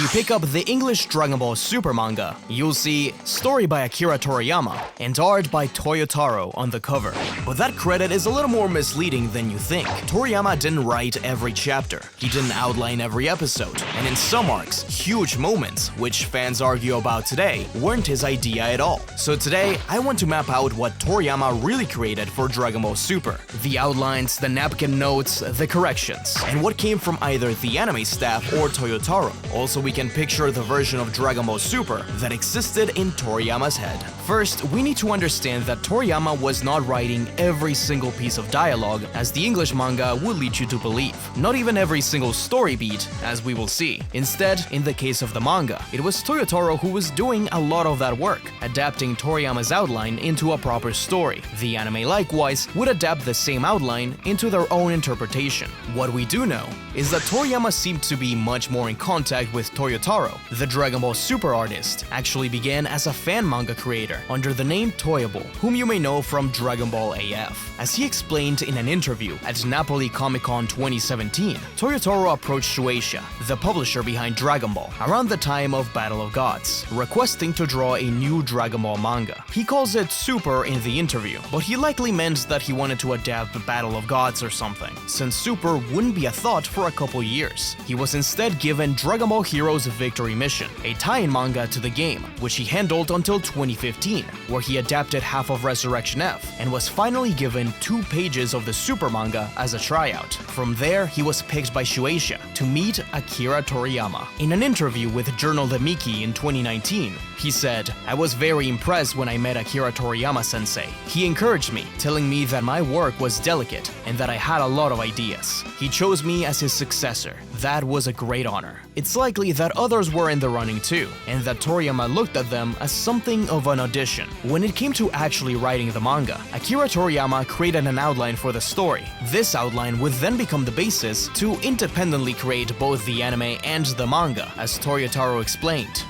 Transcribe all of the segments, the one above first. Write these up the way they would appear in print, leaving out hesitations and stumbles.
you pick up the English Dragon Ball Super manga, you'll see story by Akira Toriyama and art by Toyotaro on the cover. But that credit is a little more misleading than you think. Toriyama didn't write every chapter, he didn't outline every episode, and in some arcs, huge moments, which fans argue about today, weren't his idea at all. So today, I want to map out what Toriyama really created for Dragon Ball Super. The outlines, the napkin notes, the corrections, and what came from either the anime staff or Toyotaro. Also, we can picture the version of Dragon Ball Super that existed in Toriyama's head. First, we need to understand that Toriyama was not writing every single piece of dialogue as the English manga would lead you to believe. Not even every single story beat, as we will see. Instead, in the case of the manga, it was Toyotaro who was doing a lot of that work, adapting Toriyama's outline into a proper story. The anime likewise would adapt the same outline into their own interpretation. What we do know is that Toriyama seemed to be much more in contact with Toyotaro. The Dragon Ball Super artist actually began as a fan manga creator under the name Toyable, whom you may know from Dragon Ball AF. As he explained in an interview at Napoli Comic-Con 2017, Toyotaro approached Shueisha, the publisher behind Dragon Ball, around the time of Battle of Gods, requesting to draw a new Dragon Ball manga. He calls it Super in the interview, but he likely meant that he wanted to adapt the Battle of Gods or something, since Super wouldn't be a thought for a couple years. He was instead given Dragon Ball Heroes Victory Mission, a tie-in manga to the game, which he handled until 2015, where he adapted half of Resurrection F, and was finally given 2 pages of the Super manga as a tryout. From there, he was picked by Shueisha to meet Akira Toriyama. In an interview with Journal de Miki in 2019, he said, "I was very impressed when I met Akira Toriyama-sensei. He encouraged me, telling me that my work was delicate and that I had a lot of ideas. He chose me as his successor. That was a great honor." It's likely that others were in the running too, and that Toriyama looked at them as something of an audition. When it came to actually writing the manga, Akira Toriyama created an outline for the story. This outline would then become the basis to independently create both the anime and the manga, as Toyotaro explained.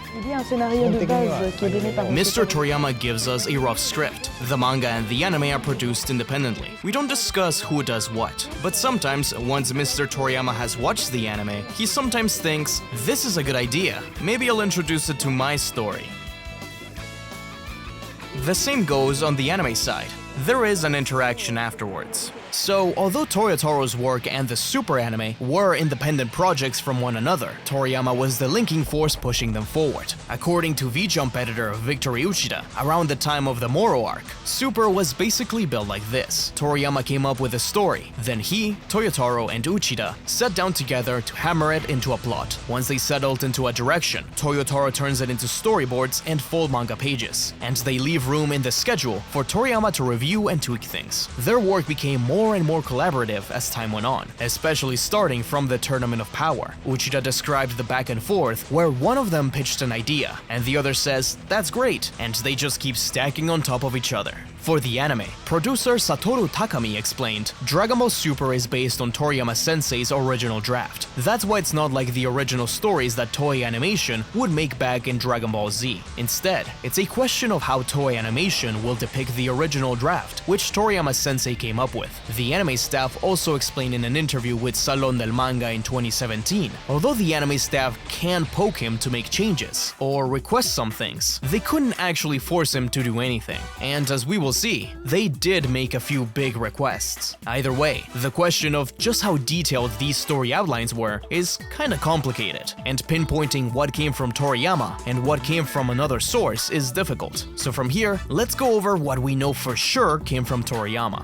Mr. Toriyama gives us a rough script. The manga and the anime are produced independently. We don't discuss who does what, but sometimes, once Mr. Toriyama has watched the anime, he sometimes thinks, "This is a good idea, maybe I'll introduce it to my story." The same goes on the anime side. There is an interaction afterwards. So, although Toyotaro's work and the Super anime were independent projects from one another, Toriyama was the linking force pushing them forward. According to V-Jump editor Victory Uchida, around the time of the Moro arc, Super was basically built like this. Toriyama came up with a story, then he, Toyotaro, and Uchida sat down together to hammer it into a plot. Once they settled into a direction, Toyotaro turns it into storyboards and full manga pages, and they leave room in the schedule for Toriyama to review and tweak things. Their work became more and more collaborative as time went on, especially starting from the Tournament of Power. Uchida described the back and forth where one of them pitched an idea, and the other says, "That's great," and they just keep stacking on top of each other. For the anime, producer Satoru Takami explained, Dragon Ball Super is based on Toriyama-sensei's original draft. That's why it's not like the original stories that Toei Animation would make back in Dragon Ball Z. Instead, it's a question of how Toei Animation will depict the original draft, which Toriyama-sensei came up with. The anime staff also explained in an interview with Salon del Manga in 2017, although the anime staff can poke him to make changes, or request some things, they couldn't actually force him to do anything. And as we will see, they did make a few big requests. Either way, the question of just how detailed these story outlines were is kinda complicated, and pinpointing what came from Toriyama and what came from another source is difficult. So from here, let's go over what we know for sure came from Toriyama.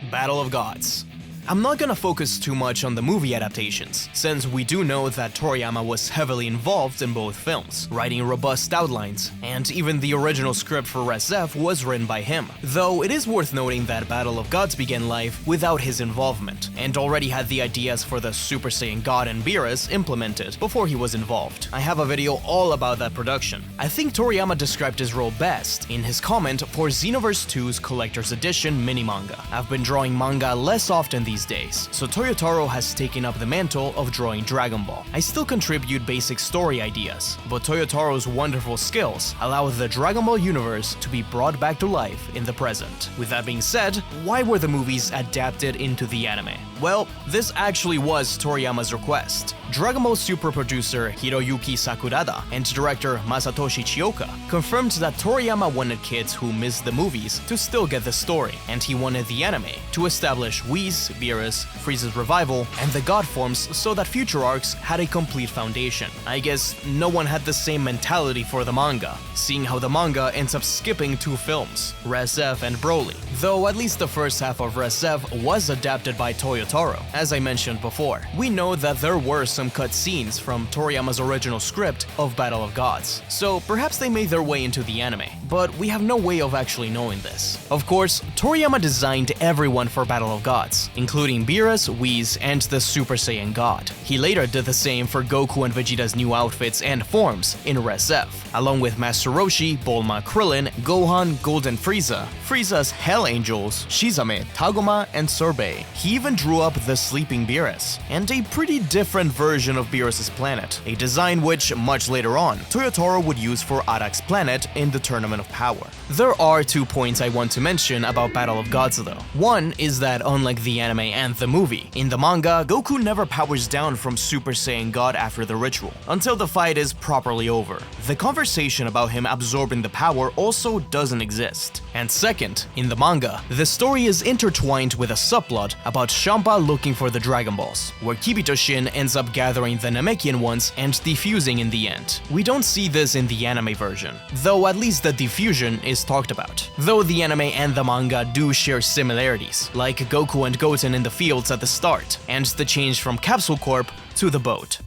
Battle of Gods. I'm not gonna focus too much on the movie adaptations, since we do know that Toriyama was heavily involved in both films, writing robust outlines, and even the original script for Res F was written by him. Though it is worth noting that Battle of Gods began life without his involvement, and already had the ideas for the Super Saiyan God and Beerus implemented before he was involved. I have a video all about that production. I think Toriyama described his role best in his comment for Xenoverse 2's Collector's Edition mini-manga. I've been drawing manga less often these these days, so Toyotaro has taken up the mantle of drawing Dragon Ball. I still contribute basic story ideas, but Toyotaro's wonderful skills allow the Dragon Ball universe to be brought back to life in the present. With that being said, why were the movies adapted into the anime? Well, this actually was Toriyama's request. Dragon Ball Super producer Hiroyuki Sakurada and director Masatoshi Chioka confirmed that Toriyama wanted kids who missed the movies to still get the story, and he wanted the anime to establish Whis, Beerus, Frieza's revival, and the God forms so that future arcs had a complete foundation. I guess no one had the same mentality for the manga, seeing how the manga ends up skipping 2 films, Res F and Broly, though at least the first half of Res F was adapted by Toyotaro, as I mentioned before. We know that there were some cut scenes from Toriyama's original script of Battle of Gods, so perhaps they made their way into the anime, but we have no way of actually knowing this. Of course, Toriyama designed everyone for Battle of Gods, including Beerus, Whis, and the Super Saiyan God. He later did the same for Goku and Vegeta's new outfits and forms in Res F, along with Master Roshi, Bulma, Krillin, Gohan, Golden Frieza, Frieza's Hell Angels, Shizame, Tagoma, and Sorbet. He even drew up the Sleeping Beerus, and a pretty different version of Beerus' planet, a design which, much later on, Toyotaro would use for Arak's planet in the Tournament of Power. There are 2 points I want to mention about Battle of Gods though. One is that unlike the anime and the movie, in the manga, Goku never powers down from Super Saiyan God after the ritual, until the fight is properly over. The conversation about him absorbing the power also doesn't exist. And second, in the manga, the story is intertwined with a subplot about Champa looking for the Dragon Balls, where Kibito Shin ends up gathering the Namekian ones and defusing in the end. We don't see this in the anime version, though at least the diffusion is talked about. Though the anime and the manga do share similarities, like Goku and Goten in the fields at the start, and the change from Capsule Corp to the boat.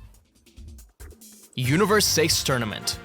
Universe 6 Tournament.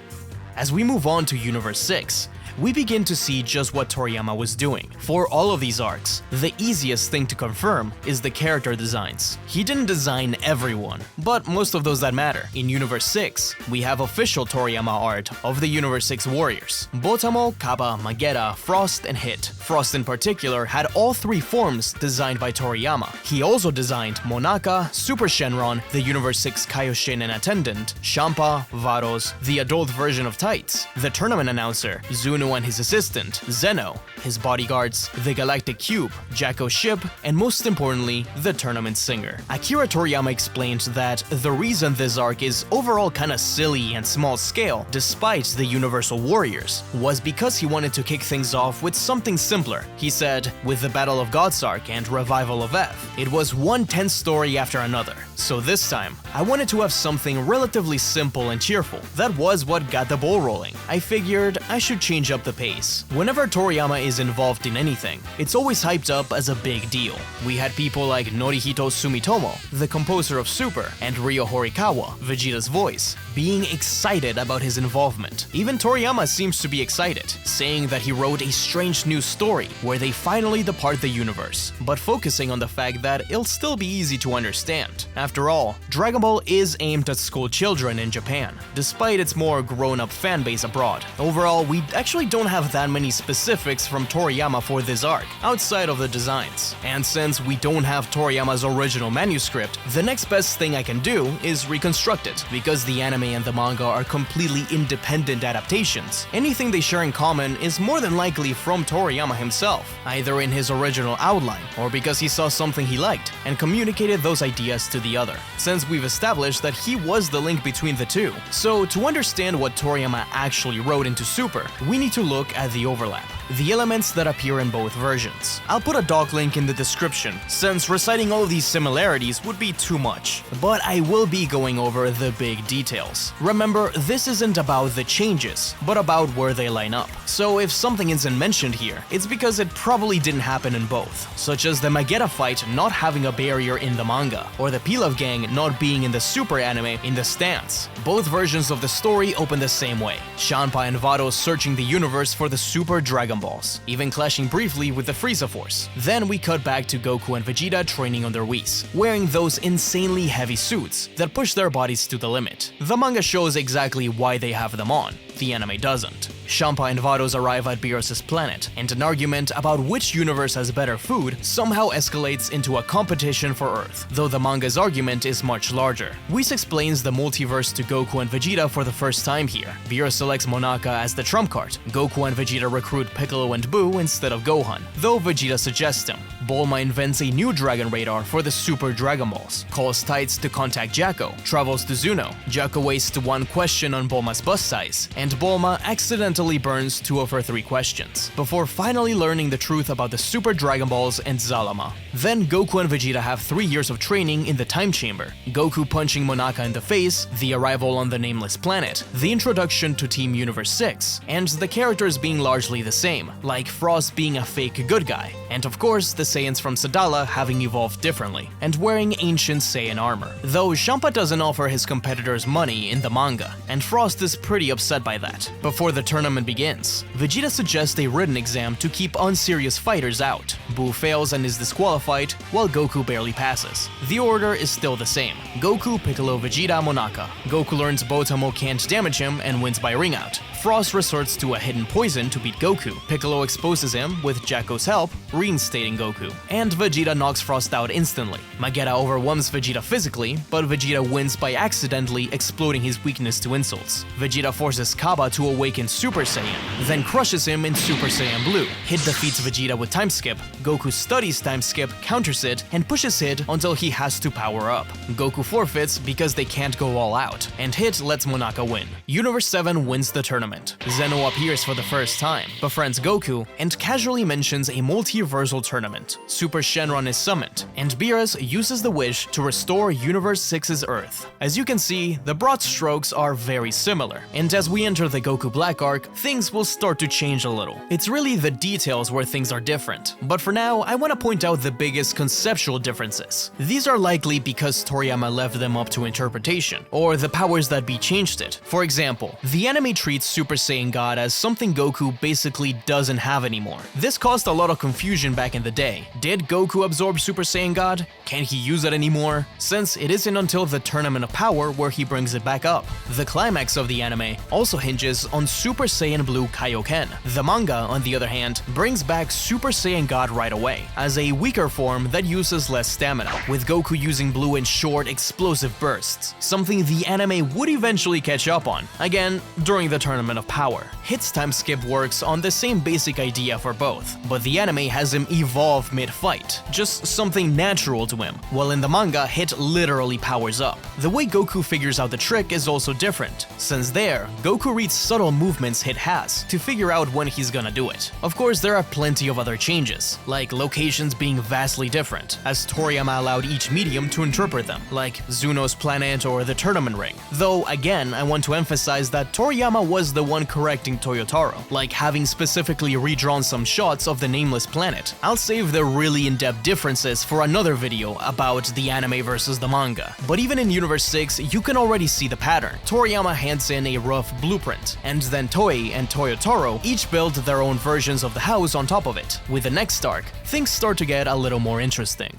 As we move on to Universe 6, we begin to see just what Toriyama was doing. For all of these arcs, the easiest thing to confirm is the character designs. He didn't design everyone, but most of those that matter. In Universe 6, we have official Toriyama art of the Universe 6 warriors: Botamo, Kappa, Magetta, Frost, and Hit. Frost in particular had all 3 forms designed by Toriyama. He also designed Monaka, Super Shenron, the Universe 6 Kaioshin and attendant, Champa, Vados, the adult version of Tights, the tournament announcer, Zunu and his assistant, Zeno, his bodyguards, the Galactic Cube, Jacko's ship, and most importantly, the tournament singer. Akira Toriyama explained that the reason this arc is overall kinda silly and small scale, despite the Universal Warriors, was because he wanted to kick things off with something simpler. He said, with the Battle of Gods arc and Revival of F, it was one tense story after another. So this time, I wanted to have something relatively simple and cheerful. That was what got the ball rolling. I figured I should change up the pace. Whenever Toriyama is involved in anything, it's always hyped up as a big deal. We had people like Norihito Sumitomo, the composer of Super, and Ryo Horikawa, Vegeta's voice, being excited about his involvement. Even Toriyama seems to be excited, saying that he wrote a strange new story where they finally depart the universe, but focusing on the fact that it'll still be easy to understand. After all, Dragon Ball is aimed at school children in Japan, despite its more grown-up fanbase abroad. Overall, we actually don't have that many specifics from Toriyama for this arc, outside of the designs. And since we don't have Toriyama's original manuscript, the next best thing I can do is reconstruct it, because the anime and the manga are completely independent adaptations. Anything they share in common is more than likely from Toriyama himself, either in his original outline, or because he saw something he liked and communicated those ideas to the other, since we've established that he was the link between the two. So to understand what Toriyama actually wrote into Super, we need to look at the overlap, the elements that appear in both versions. I'll put a doc link in the description, since reciting all of these similarities would be too much, but I will be going over the big details. Remember, this isn't about the changes, but about where they line up. So if something isn't mentioned here, it's because it probably didn't happen in both, such as the Magetta fight not having a barrier in the manga, or the Pilaf gang not being in the Super anime in the stance. Both versions of the story open the same way, Champa and Vados searching the universe for the Super Dragon Balls, even clashing briefly with the Frieza Force. Then we cut back to Goku and Vegeta training on their Whis, wearing those insanely heavy suits that push their bodies to the limit. The manga shows exactly why they have them on, the anime doesn't. Champa and Vados arrive at Beerus' planet, and an argument about which universe has better food somehow escalates into a competition for Earth, though the manga's argument is much larger. Whis explains the multiverse to Goku and Vegeta for the first time here. Beerus selects Monaka as the trump card. Goku and Vegeta recruit Piccolo and Buu instead of Gohan, though Vegeta suggests him. Bulma invents a new dragon radar for the Super Dragon Balls, calls Tights to contact Jacko, travels to Zuno. Jacko wastes one question on Bulma's bust size, and Bulma accidentally burns 2 of her 3 questions, before finally learning the truth about the Super Dragon Balls and Zalama. Then Goku and Vegeta have 3 years of training in the Time Chamber, Goku punching Monaka in the face, the arrival on the nameless planet, the introduction to Team Universe 6, and the characters being largely the same, like Frost being a fake good guy, and of course the Saiyans from Sadala having evolved differently, and wearing ancient Saiyan armor. Though Champa doesn't offer his competitors money in the manga, and Frost is pretty upset by that. Before the tournament begins, Vegeta suggests a written exam to keep unserious fighters out. Buu fails and is disqualified, while Goku barely passes. The order is still the same: Goku, Piccolo, Vegeta, Monaka. Goku learns Botamo can't damage him and wins by ring out. Frost resorts to a hidden poison to beat Goku. Piccolo exposes him, with Jacko's help, reinstating Goku. And Vegeta knocks Frost out instantly. Magetta overwhelms Vegeta physically, but Vegeta wins by accidentally exploding his weakness to insults. Vegeta forces Kaba to awaken Super Saiyan, then crushes him in Super Saiyan Blue. Hit defeats Vegeta with Time Skip. Goku studies Time Skip, counters it, and pushes Hit until he has to power up. Goku forfeits because they can't go all out, and Hit lets Monaka win. Universe 7 wins the tournament. Zeno appears for the first time, befriends Goku, and casually mentions a multiversal tournament. Super Shenron is summoned, and Beerus uses the wish to restore Universe 6's Earth. As you can see, the broad strokes are very similar, and as we enter the Goku Black arc, things will start to change a little. It's really the details where things are different, but for now, I want to point out the biggest conceptual differences. These are likely because Toriyama left them up to interpretation, or the powers that be changed it. For example, the anime treats Super Saiyan God as something Goku basically doesn't have anymore. This caused a lot of confusion back in the day. Did Goku absorb Super Saiyan God? Can he use it anymore? Since it isn't until the Tournament of Power where he brings it back up. The climax of the anime also hinges on Super Saiyan Blue Kaioken. The manga, on the other hand, brings back Super Saiyan God right away, as a weaker form that uses less stamina, with Goku using Blue in short, explosive bursts, something the anime would eventually catch up on, again, during the Tournament of Power. Hit's time skip works on the same basic idea for both, but the anime has him evolve mid-fight, just something natural to him, while in the manga, Hit literally powers up. The way Goku figures out the trick is also different, since there, Goku reads subtle movements Hit has to figure out when he's gonna do it. Of course, there are plenty of other changes, like locations being vastly different, as Toriyama allowed each medium to interpret them, like Zuno's planet or the tournament ring. Though, again, I want to emphasize that Toriyama was the one correcting Toyotaro, like having specifically redrawn some shots of the nameless planet. I'll save the really in-depth differences for another video about the anime versus the manga. But even in Universe 6, you can already see the pattern. Toriyama hands in a rough blueprint, and then Toei and Toyotaro each build their own versions of the house on top of it. With the next arc, things start to get a little more interesting.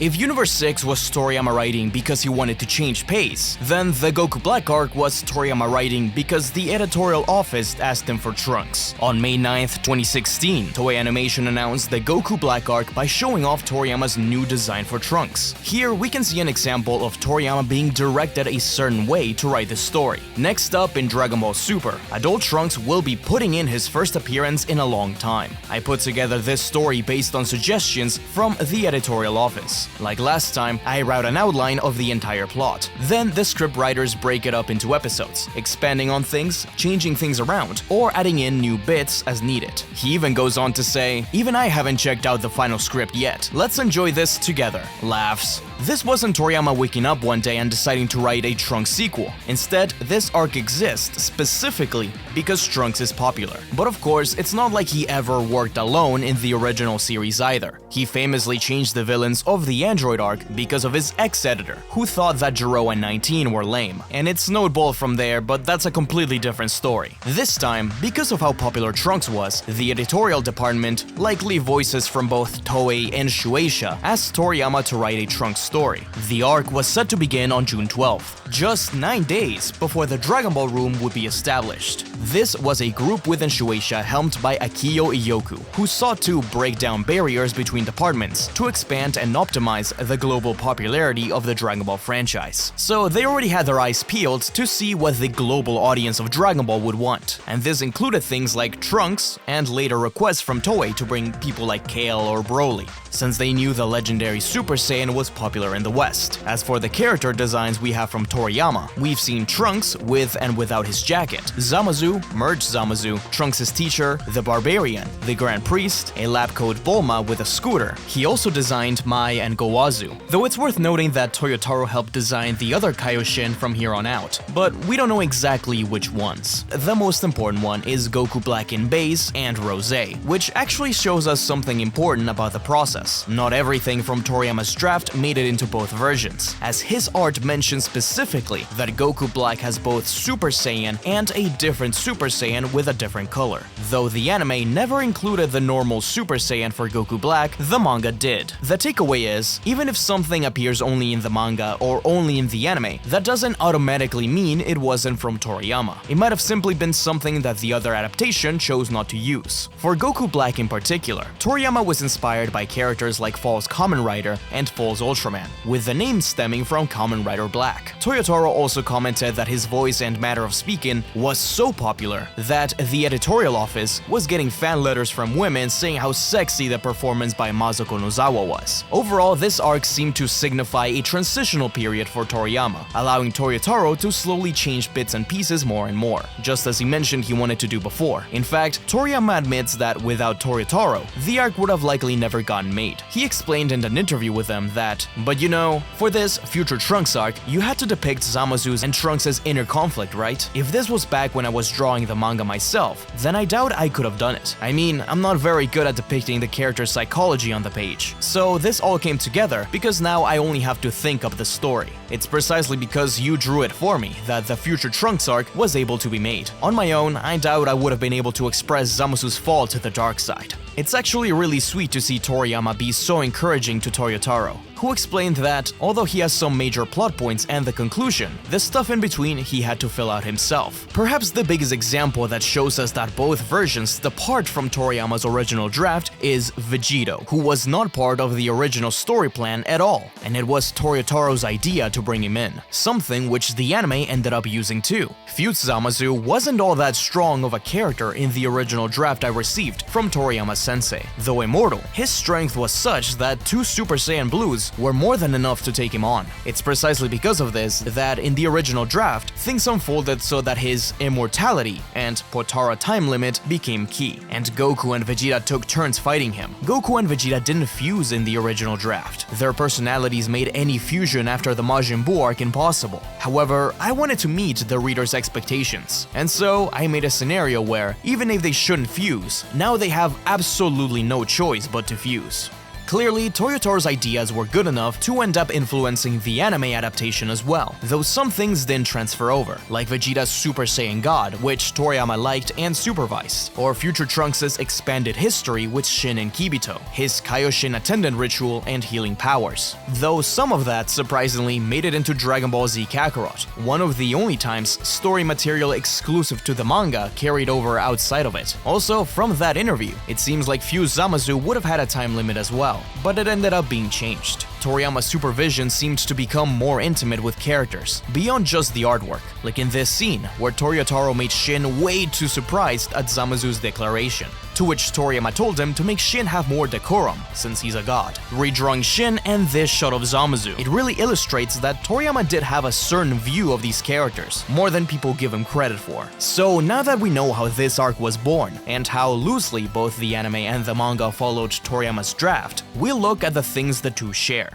If Universe 6 was Toriyama writing because he wanted to change pace, then the Goku Black arc was Toriyama writing because the editorial office asked him for Trunks. On May 9th, 2016, Toei Animation announced the Goku Black arc by showing off Toriyama's new design for Trunks. Here, we can see an example of Toriyama being directed a certain way to write the story. Next up, in Dragon Ball Super, adult Trunks will be putting in his first appearance in a long time. I put together this story based on suggestions from the editorial office. Like last time, I wrote an outline of the entire plot. Then the script writers break it up into episodes, expanding on things, changing things around, or adding in new bits as needed. He even goes on to say, "Even I haven't checked out the final script yet. Let's enjoy this together." Laughs. This wasn't Toriyama waking up one day and deciding to write a Trunks sequel. Instead, this arc exists specifically because Trunks is popular. But of course, it's not like he ever worked alone in the original series either. He famously changed the villains of the Android arc because of his ex-editor, who thought that Jiro and 19 were lame. And it snowballed from there, but that's a completely different story. This time, because of how popular Trunks was, the editorial department, likely voices from both Toei and Shueisha, asked Toriyama to write a Trunks story. The arc was set to begin on June 12th, just 9 days before the Dragon Ball Room would be established. This was a group within Shueisha helmed by Akio Iyoku, who sought to break down barriers between departments to expand and optimize the global popularity of the Dragon Ball franchise. So they already had their eyes peeled to see what the global audience of Dragon Ball would want, and this included things like Trunks and later requests from Toei to bring people like Kale or Broly, since they knew the legendary Super Saiyan was popular in the West. As for the character designs we have from Toriyama, we've seen Trunks with and without his jacket, Zamasu, merged Zamasu, Trunks' teacher, the Barbarian, the Grand Priest, a lab coat Bulma with a scooter. He also designed Mai and Gowazu, though it's worth noting that Toyotaro helped design the other Kaioshin from here on out, but we don't know exactly which ones. The most important one is Goku Black in base and Rosé, which actually shows us something important about the process. Not everything from Toriyama's draft made it into both versions, as his art mentions specifically that Goku Black has both Super Saiyan and a different Super Saiyan with a different color. Though the anime never included the normal Super Saiyan for Goku Black, the manga did. The takeaway is, even if something appears only in the manga or only in the anime, that doesn't automatically mean it wasn't from Toriyama. It might have simply been something that the other adaptation chose not to use. For Goku Black in particular, Toriyama was inspired by characters like Fall's Kamen Rider and Fall's Ultraman, with the name stemming from Kamen Rider Black. Toyotaro also commented that his voice and manner of speaking was so popular that the editorial office was getting fan letters from women saying how sexy the performance by Masako Nozawa was. Overall, this arc seemed to signify a transitional period for Toriyama, allowing Toyotaro to slowly change bits and pieces more and more, just as he mentioned he wanted to do before. In fact, Toriyama admits that without Toyotaro, the arc would have likely never gotten made. He explained in an interview with them that, but you know, for this Future Trunks arc, you had to depict Zamasu's and Trunks' inner conflict, right? If this was back when I was drawing the manga myself, then I doubt I could have done it. I mean, I'm not very good at depicting the character's psychology on the page. So this all came together because now I only have to think up the story. It's precisely because you drew it for me that the Future Trunks arc was able to be made. On my own, I doubt I would have been able to express Zamasu's fall to the dark side. It's actually really sweet to see Toriyama be so encouraging to Toyotaro, who explained that, although he has some major plot points and the conclusion, the stuff in between he had to fill out himself. Perhaps the biggest example that shows us that both versions depart from Toriyama's original draft is Vegito, who was not part of the original story plan at all, and it was Toyotaro's idea to bring him in, something which the anime ended up using too. Fused Zamasu wasn't all that strong of a character in the original draft I received from Toriyama-sensei. Though immortal, his strength was such that 2 Super Saiyan Blues were more than enough to take him on. It's precisely because of this that in the original draft, things unfolded so that his immortality and Potara time limit became key, and Goku and Vegeta took turns fighting him. Goku and Vegeta didn't fuse in the original draft. Their personalities made any fusion after the Majin Buu arc impossible. However, I wanted to meet the reader's expectations, and so I made a scenario where, even if they shouldn't fuse, now they have absolutely no choice but to fuse. Clearly, Toyotaro's ideas were good enough to end up influencing the anime adaptation as well, though some things didn't transfer over, like Vegeta's Super Saiyan God, which Toriyama liked and supervised, or Future Trunks' expanded history with Shin and Kibito, his Kaioshin attendant ritual and healing powers. Though some of that, surprisingly, made it into Dragon Ball Z Kakarot, one of the only times story material exclusive to the manga carried over outside of it. Also, from that interview, it seems like Fused Zamasu would have had a time limit as well, but it ended up being changed. Toriyama's supervision seemed to become more intimate with characters, beyond just the artwork, like in this scene, where Toyotaro made Shin way too surprised at Zamasu's declaration, to which Toriyama told him to make Shin have more decorum, since he's a god. Redrawing Shin and this shot of Zamasu, it really illustrates that Toriyama did have a certain view of these characters, more than people give him credit for. So now that we know how this arc was born, and how loosely both the anime and the manga followed Toriyama's draft, we'll look at the things the two share.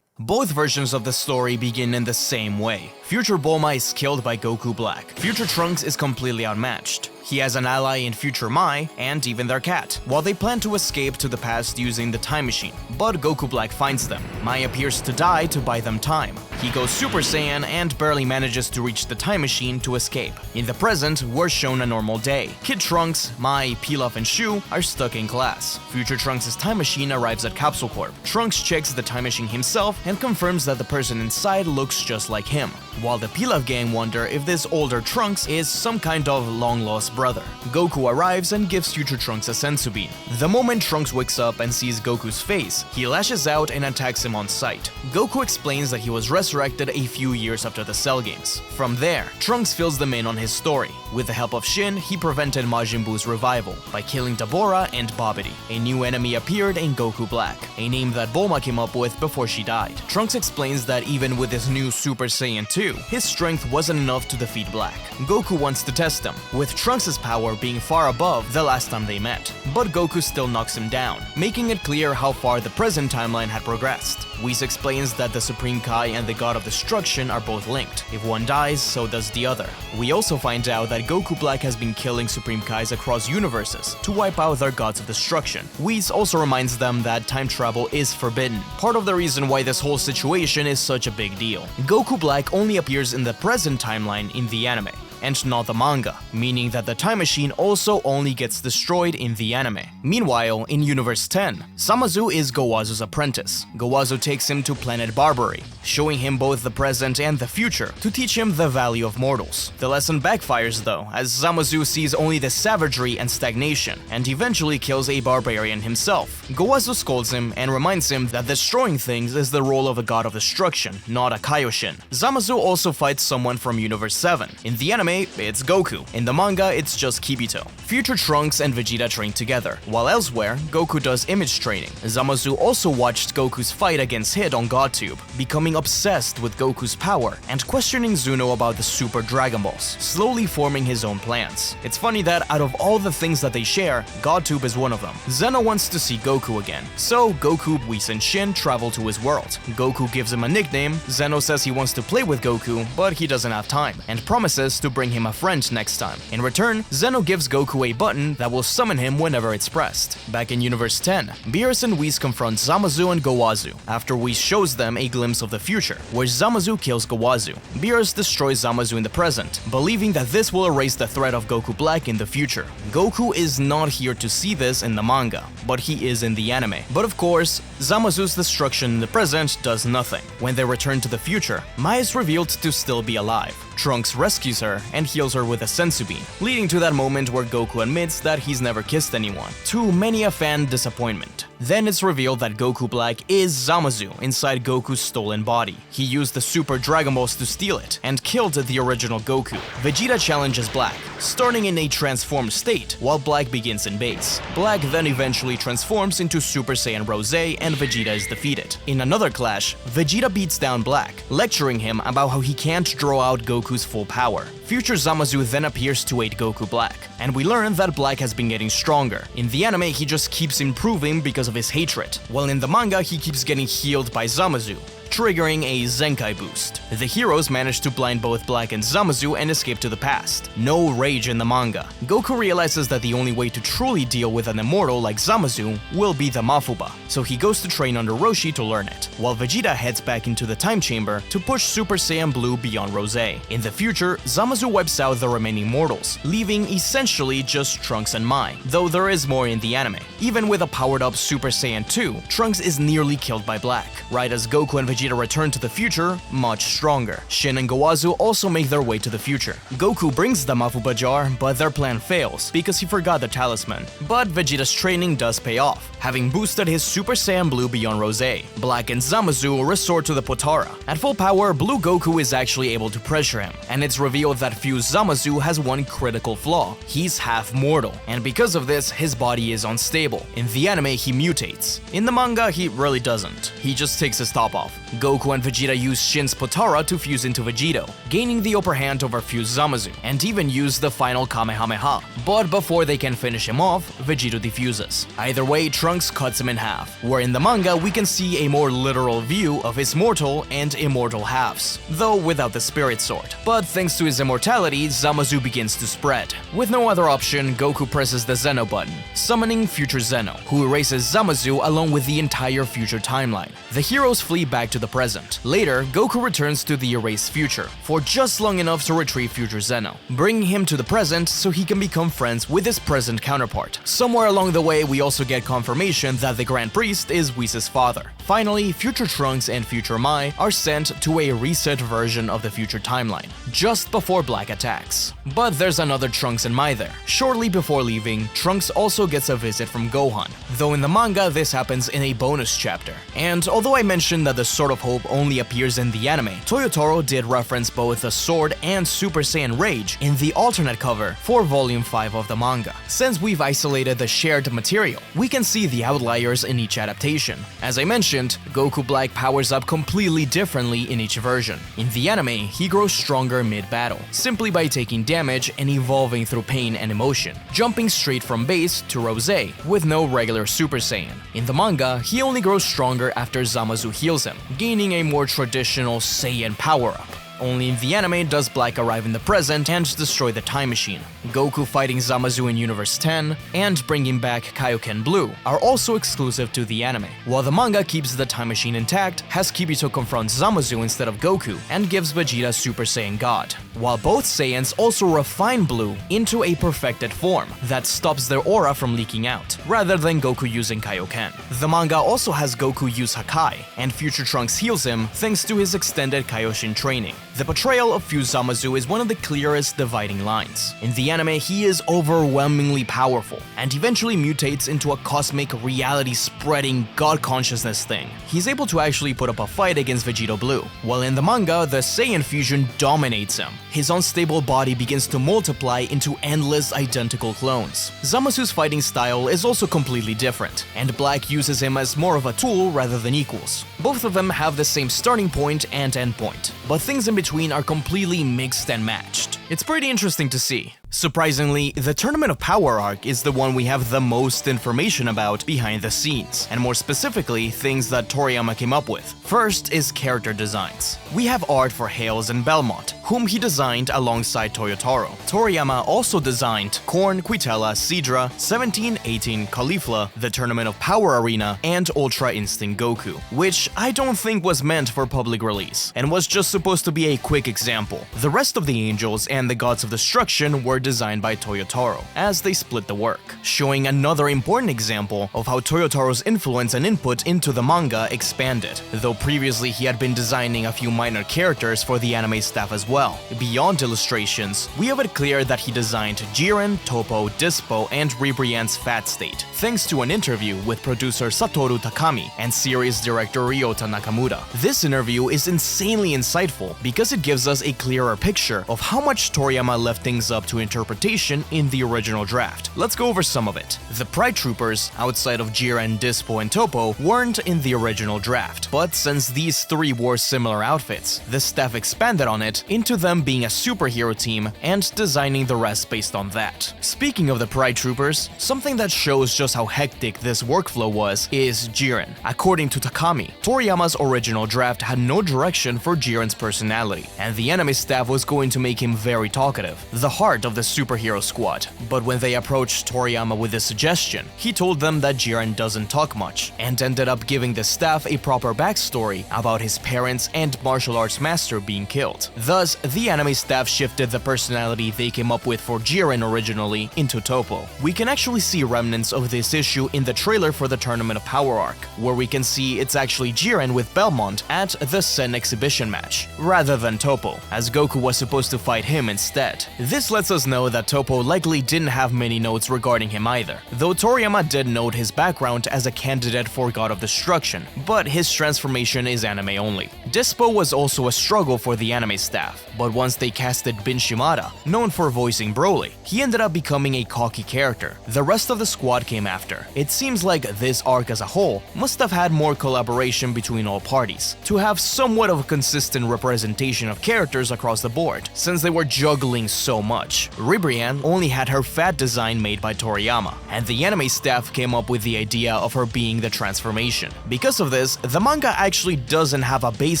Both versions of the story begin in the same way. Future Bulma is killed by Goku Black. Future Trunks is completely outmatched. He has an ally in future Mai, and even their cat, while they plan to escape to the past using the time machine. But Goku Black finds them. Mai appears to die to buy them time. He goes Super Saiyan and barely manages to reach the time machine to escape. In the present, we're shown a normal day. Kid Trunks, Mai, Pilaf, and Shu are stuck in class. Future Trunks' time machine arrives at Capsule Corp. Trunks checks the time machine himself and confirms that the person inside looks just like him, while the Pilaf gang wonder if this older Trunks is some kind of long-lost brother. Goku arrives and gives Future Trunks a senzu bean. The moment Trunks wakes up and sees Goku's face, he lashes out and attacks him on sight. Goku explains that he was resurrected a few years after the Cell Games. From there, Trunks fills them in on his story. With the help of Shin, he prevented Majin Buu's revival by killing Dabura and Babidi. A new enemy appeared in Goku Black, a name that Bulma came up with before she died. Trunks explains that even with his new Super Saiyan 2, his strength wasn't enough to defeat Black. Goku wants to test him, with Trunks' power being far above the last time they met. But Goku still knocks him down, making it clear how far the present timeline had progressed. Whis explains that the Supreme Kai and the God of Destruction are both linked. If one dies, so does the other. We also find out that Goku Black has been killing Supreme Kais across universes to wipe out their gods of destruction. Whis also reminds them that time travel is forbidden, part of the reason why this whole situation is such a big deal. Goku Black only appears in the present timeline in the anime, and not the manga, meaning that the time machine also only gets destroyed in the anime. Meanwhile, in Universe 10, Zamasu is Gowazu's apprentice. Gowazu takes him to planet Barbary, showing him both the present and the future to teach him the value of mortals. The lesson backfires though, as Zamasu sees only the savagery and stagnation, and eventually kills a barbarian himself. Gowazu scolds him and reminds him that destroying things is the role of a god of destruction, not a Kaioshin. Zamasu also fights someone from Universe 7. In the anime, it's Goku. In the manga, it's just Kibito. Future Trunks and Vegeta train together, while elsewhere, Goku does image training. Zamasu also watched Goku's fight against Hit on GodTube, becoming obsessed with Goku's power and questioning Zuno about the Super Dragon Balls, slowly forming his own plans. It's funny that out of all the things that they share, GodTube is one of them. Zeno wants to see Goku again, so Goku, Whis, and Shin travel to his world. Goku gives him a nickname, Zeno says he wants to play with Goku, but he doesn't have time, and promises to bring him a friend next time. In return, Zeno gives Goku a button that will summon him whenever it's pressed. Back in Universe 10, Beerus and Whis confront Zamasu and Gowazu, after Whis shows them a glimpse of the future, where Zamasu kills Gowazu. Beerus destroys Zamasu in the present, believing that this will erase the threat of Goku Black in the future. Goku is not here to see this in the manga, but he is in the anime. But of course, Zamasu's destruction in the present does nothing. When they return to the future, Mai is revealed to still be alive. Trunks rescues her and heals her with a senzu bean, leading to that moment where Goku admits that he's never kissed anyone, to many a fan disappointment. Then it's revealed that Goku Black is Zamasu inside Goku's stolen body. He used the Super Dragon Balls to steal it, and killed the original Goku. Vegeta challenges Black, starting in a transformed state, while Black begins in base. Black then eventually transforms into Super Saiyan Rose, and Vegeta is defeated. In another clash, Vegeta beats down Black, lecturing him about how he can't draw out Goku's full power. Future Zamasu then appears to aid Goku Black, and we learn that Black has been getting stronger. In the anime, he just keeps improving because of his hatred, while in the manga, he keeps getting healed by Zamasu, triggering a Zenkai boost. The heroes manage to blind both Black and Zamasu and escape to the past. No rage in the manga. Goku realizes that the only way to truly deal with an immortal like Zamasu will be the Mafuba, so he goes to train under Roshi to learn it, while Vegeta heads back into the time chamber to push Super Saiyan Blue beyond Rose. In the future, Zamasu wipes out the remaining mortals, leaving essentially just Trunks and Mai, though there is more in the anime. Even with a powered-up Super Saiyan 2, Trunks is nearly killed by Black, right as Goku and Vegeta return to the future much stronger. Shin and Gowazu also make their way to the future. Goku brings the Mafuba jar, but their plan fails because he forgot the talisman. But Vegeta's training does pay off, having boosted his Super Saiyan Blue beyond Rose. Black and Zamasu resort to the Potara. At full power, Blue Goku is actually able to pressure him, and it's revealed that Fused Zamasu has one critical flaw. He's half mortal, and because of this, his body is unstable. In the anime, he mutates. In the manga, he really doesn't. He just takes his top off. Goku and Vegeta use Shin's Potara to fuse into Vegeto, gaining the upper hand over fused Zamasu, and even use the final Kamehameha. But before they can finish him off, Vegeto defuses. Either way, Trunks cuts him in half, where in the manga we can see a more literal view of his mortal and immortal halves, though without the spirit sword. But thanks to his immortality, Zamasu begins to spread. With no other option, Goku presses the Zeno button, summoning future Zeno, who erases Zamasu along with the entire future timeline. The heroes flee back to the present. Later, Goku returns to the erased future, for just long enough to retrieve future Zeno, bringing him to the present so he can become friends with his present counterpart. Somewhere along the way, we also get confirmation that the Grand Priest is Whis' father. Finally, future Trunks and future Mai are sent to a reset version of the future timeline, just before Black attacks. But there's another Trunks and Mai there. Shortly before leaving, Trunks also gets a visit from Gohan, though in the manga this happens in a bonus chapter. And although I mentioned that the Sword of Hope only appears in the anime, Toyotaro did reference both the Sword and Super Saiyan Rage in the alternate cover for Volume 5 of the manga. Since we've isolated the shared material, we can see the outliers in each adaptation. As I mentioned, Goku Black powers up completely differently in each version. In the anime, he grows stronger mid-battle, simply by taking damage and evolving through pain and emotion, jumping straight from base to Rose with no regular Super Saiyan. In the manga, he only grows stronger after Zamasu heals him, gaining a more traditional Saiyan power-up. Only in the anime does Black arrive in the present and destroy the time machine. Goku fighting Zamasu in Universe 10 and bringing back Kaioken Blue are also exclusive to the anime, while the manga keeps the time machine intact, has Kibito confront Zamasu instead of Goku, and gives Vegeta Super Saiyan God, while both Saiyans also refine Blue into a perfected form that stops their aura from leaking out, rather than Goku using Kaioken. The manga also has Goku use Hakai, and future Trunks heals him thanks to his extended Kaioshin training. The portrayal of fused Zamasu is one of the clearest dividing lines. In the anime, he is overwhelmingly powerful, and eventually mutates into a cosmic, reality-spreading, god consciousness thing. He's able to actually put up a fight against Vegito Blue, while in the manga, the Saiyan fusion dominates him. His unstable body begins to multiply into endless identical clones. Zamasu's fighting style is also completely different, and Black uses him as more of a tool rather than equals. Both of them have the same starting point and end point, but things in between are completely mixed and matched. It's pretty interesting to see. Surprisingly, the Tournament of Power arc is the one we have the most information about behind the scenes, and more specifically, things that Toriyama came up with. First is character designs. We have art for Hales and Belmont, whom he designed alongside Toyotaro. Toriyama also designed Korn, Quitella, Seadra, 17, 18, Caulifla, the Tournament of Power Arena, and Ultra Instinct Goku, which I don't think was meant for public release, and was just supposed to be a quick example. The rest of the angels and the gods of destruction were designed by Toyotaro, as they split the work, showing another important example of how Toyotaro's influence and input into the manga expanded, though previously he had been designing a few minor characters for the anime staff as well. Beyond illustrations, we have it clear that he designed Jiren, Toppo, Dispo, and Ribrianne's Fat State, thanks to an interview with producer Satoru Takami and series director Ryota Nakamura. This interview is insanely insightful because it gives us a clearer picture of how much Toriyama left things up to interpretation in the original draft. Let's go over some of it. The Pride Troopers, outside of Jiren, Dispo, and Toppo, weren't in the original draft, but since these three wore similar outfits, the staff expanded on it into them being a superhero team and designing the rest based on that. Speaking of the Pride Troopers, something that shows just how hectic this workflow was is Jiren. According to Takami, Toriyama's original draft had no direction for Jiren's personality, and the anime staff was going to make him very talkative, the heart of the superhero squad. But when they approached Toriyama with this suggestion, he told them that Jiren doesn't talk much, and ended up giving the staff a proper backstory about his parents and martial arts master being killed. Thus, the anime staff shifted the personality they came up with for Jiren originally into Toppo. We can actually see remnants of this issue in the trailer for the Tournament of Power arc, where we can see it's actually Jiren with Belmont at the Sen exhibition match, rather than Toppo, as Goku was supposed to fight him instead. This lets us know that Toppo likely didn't have many notes regarding him either, though Toriyama did note his background as a candidate for God of Destruction, but his transformation is anime only. Dispo was also a struggle for the anime staff, but once they casted Bin Shimada, known for voicing Broly, he ended up becoming a cocky character. The rest of the squad came after. It seems like this arc as a whole must have had more collaboration between all parties, to have somewhat of a consistent representation of characters across the board, since they were juggling so much. Ribrianne only had her fat design made by Toriyama, and the anime staff came up with the idea of her being the transformation. Because of this, the manga actually doesn't have a base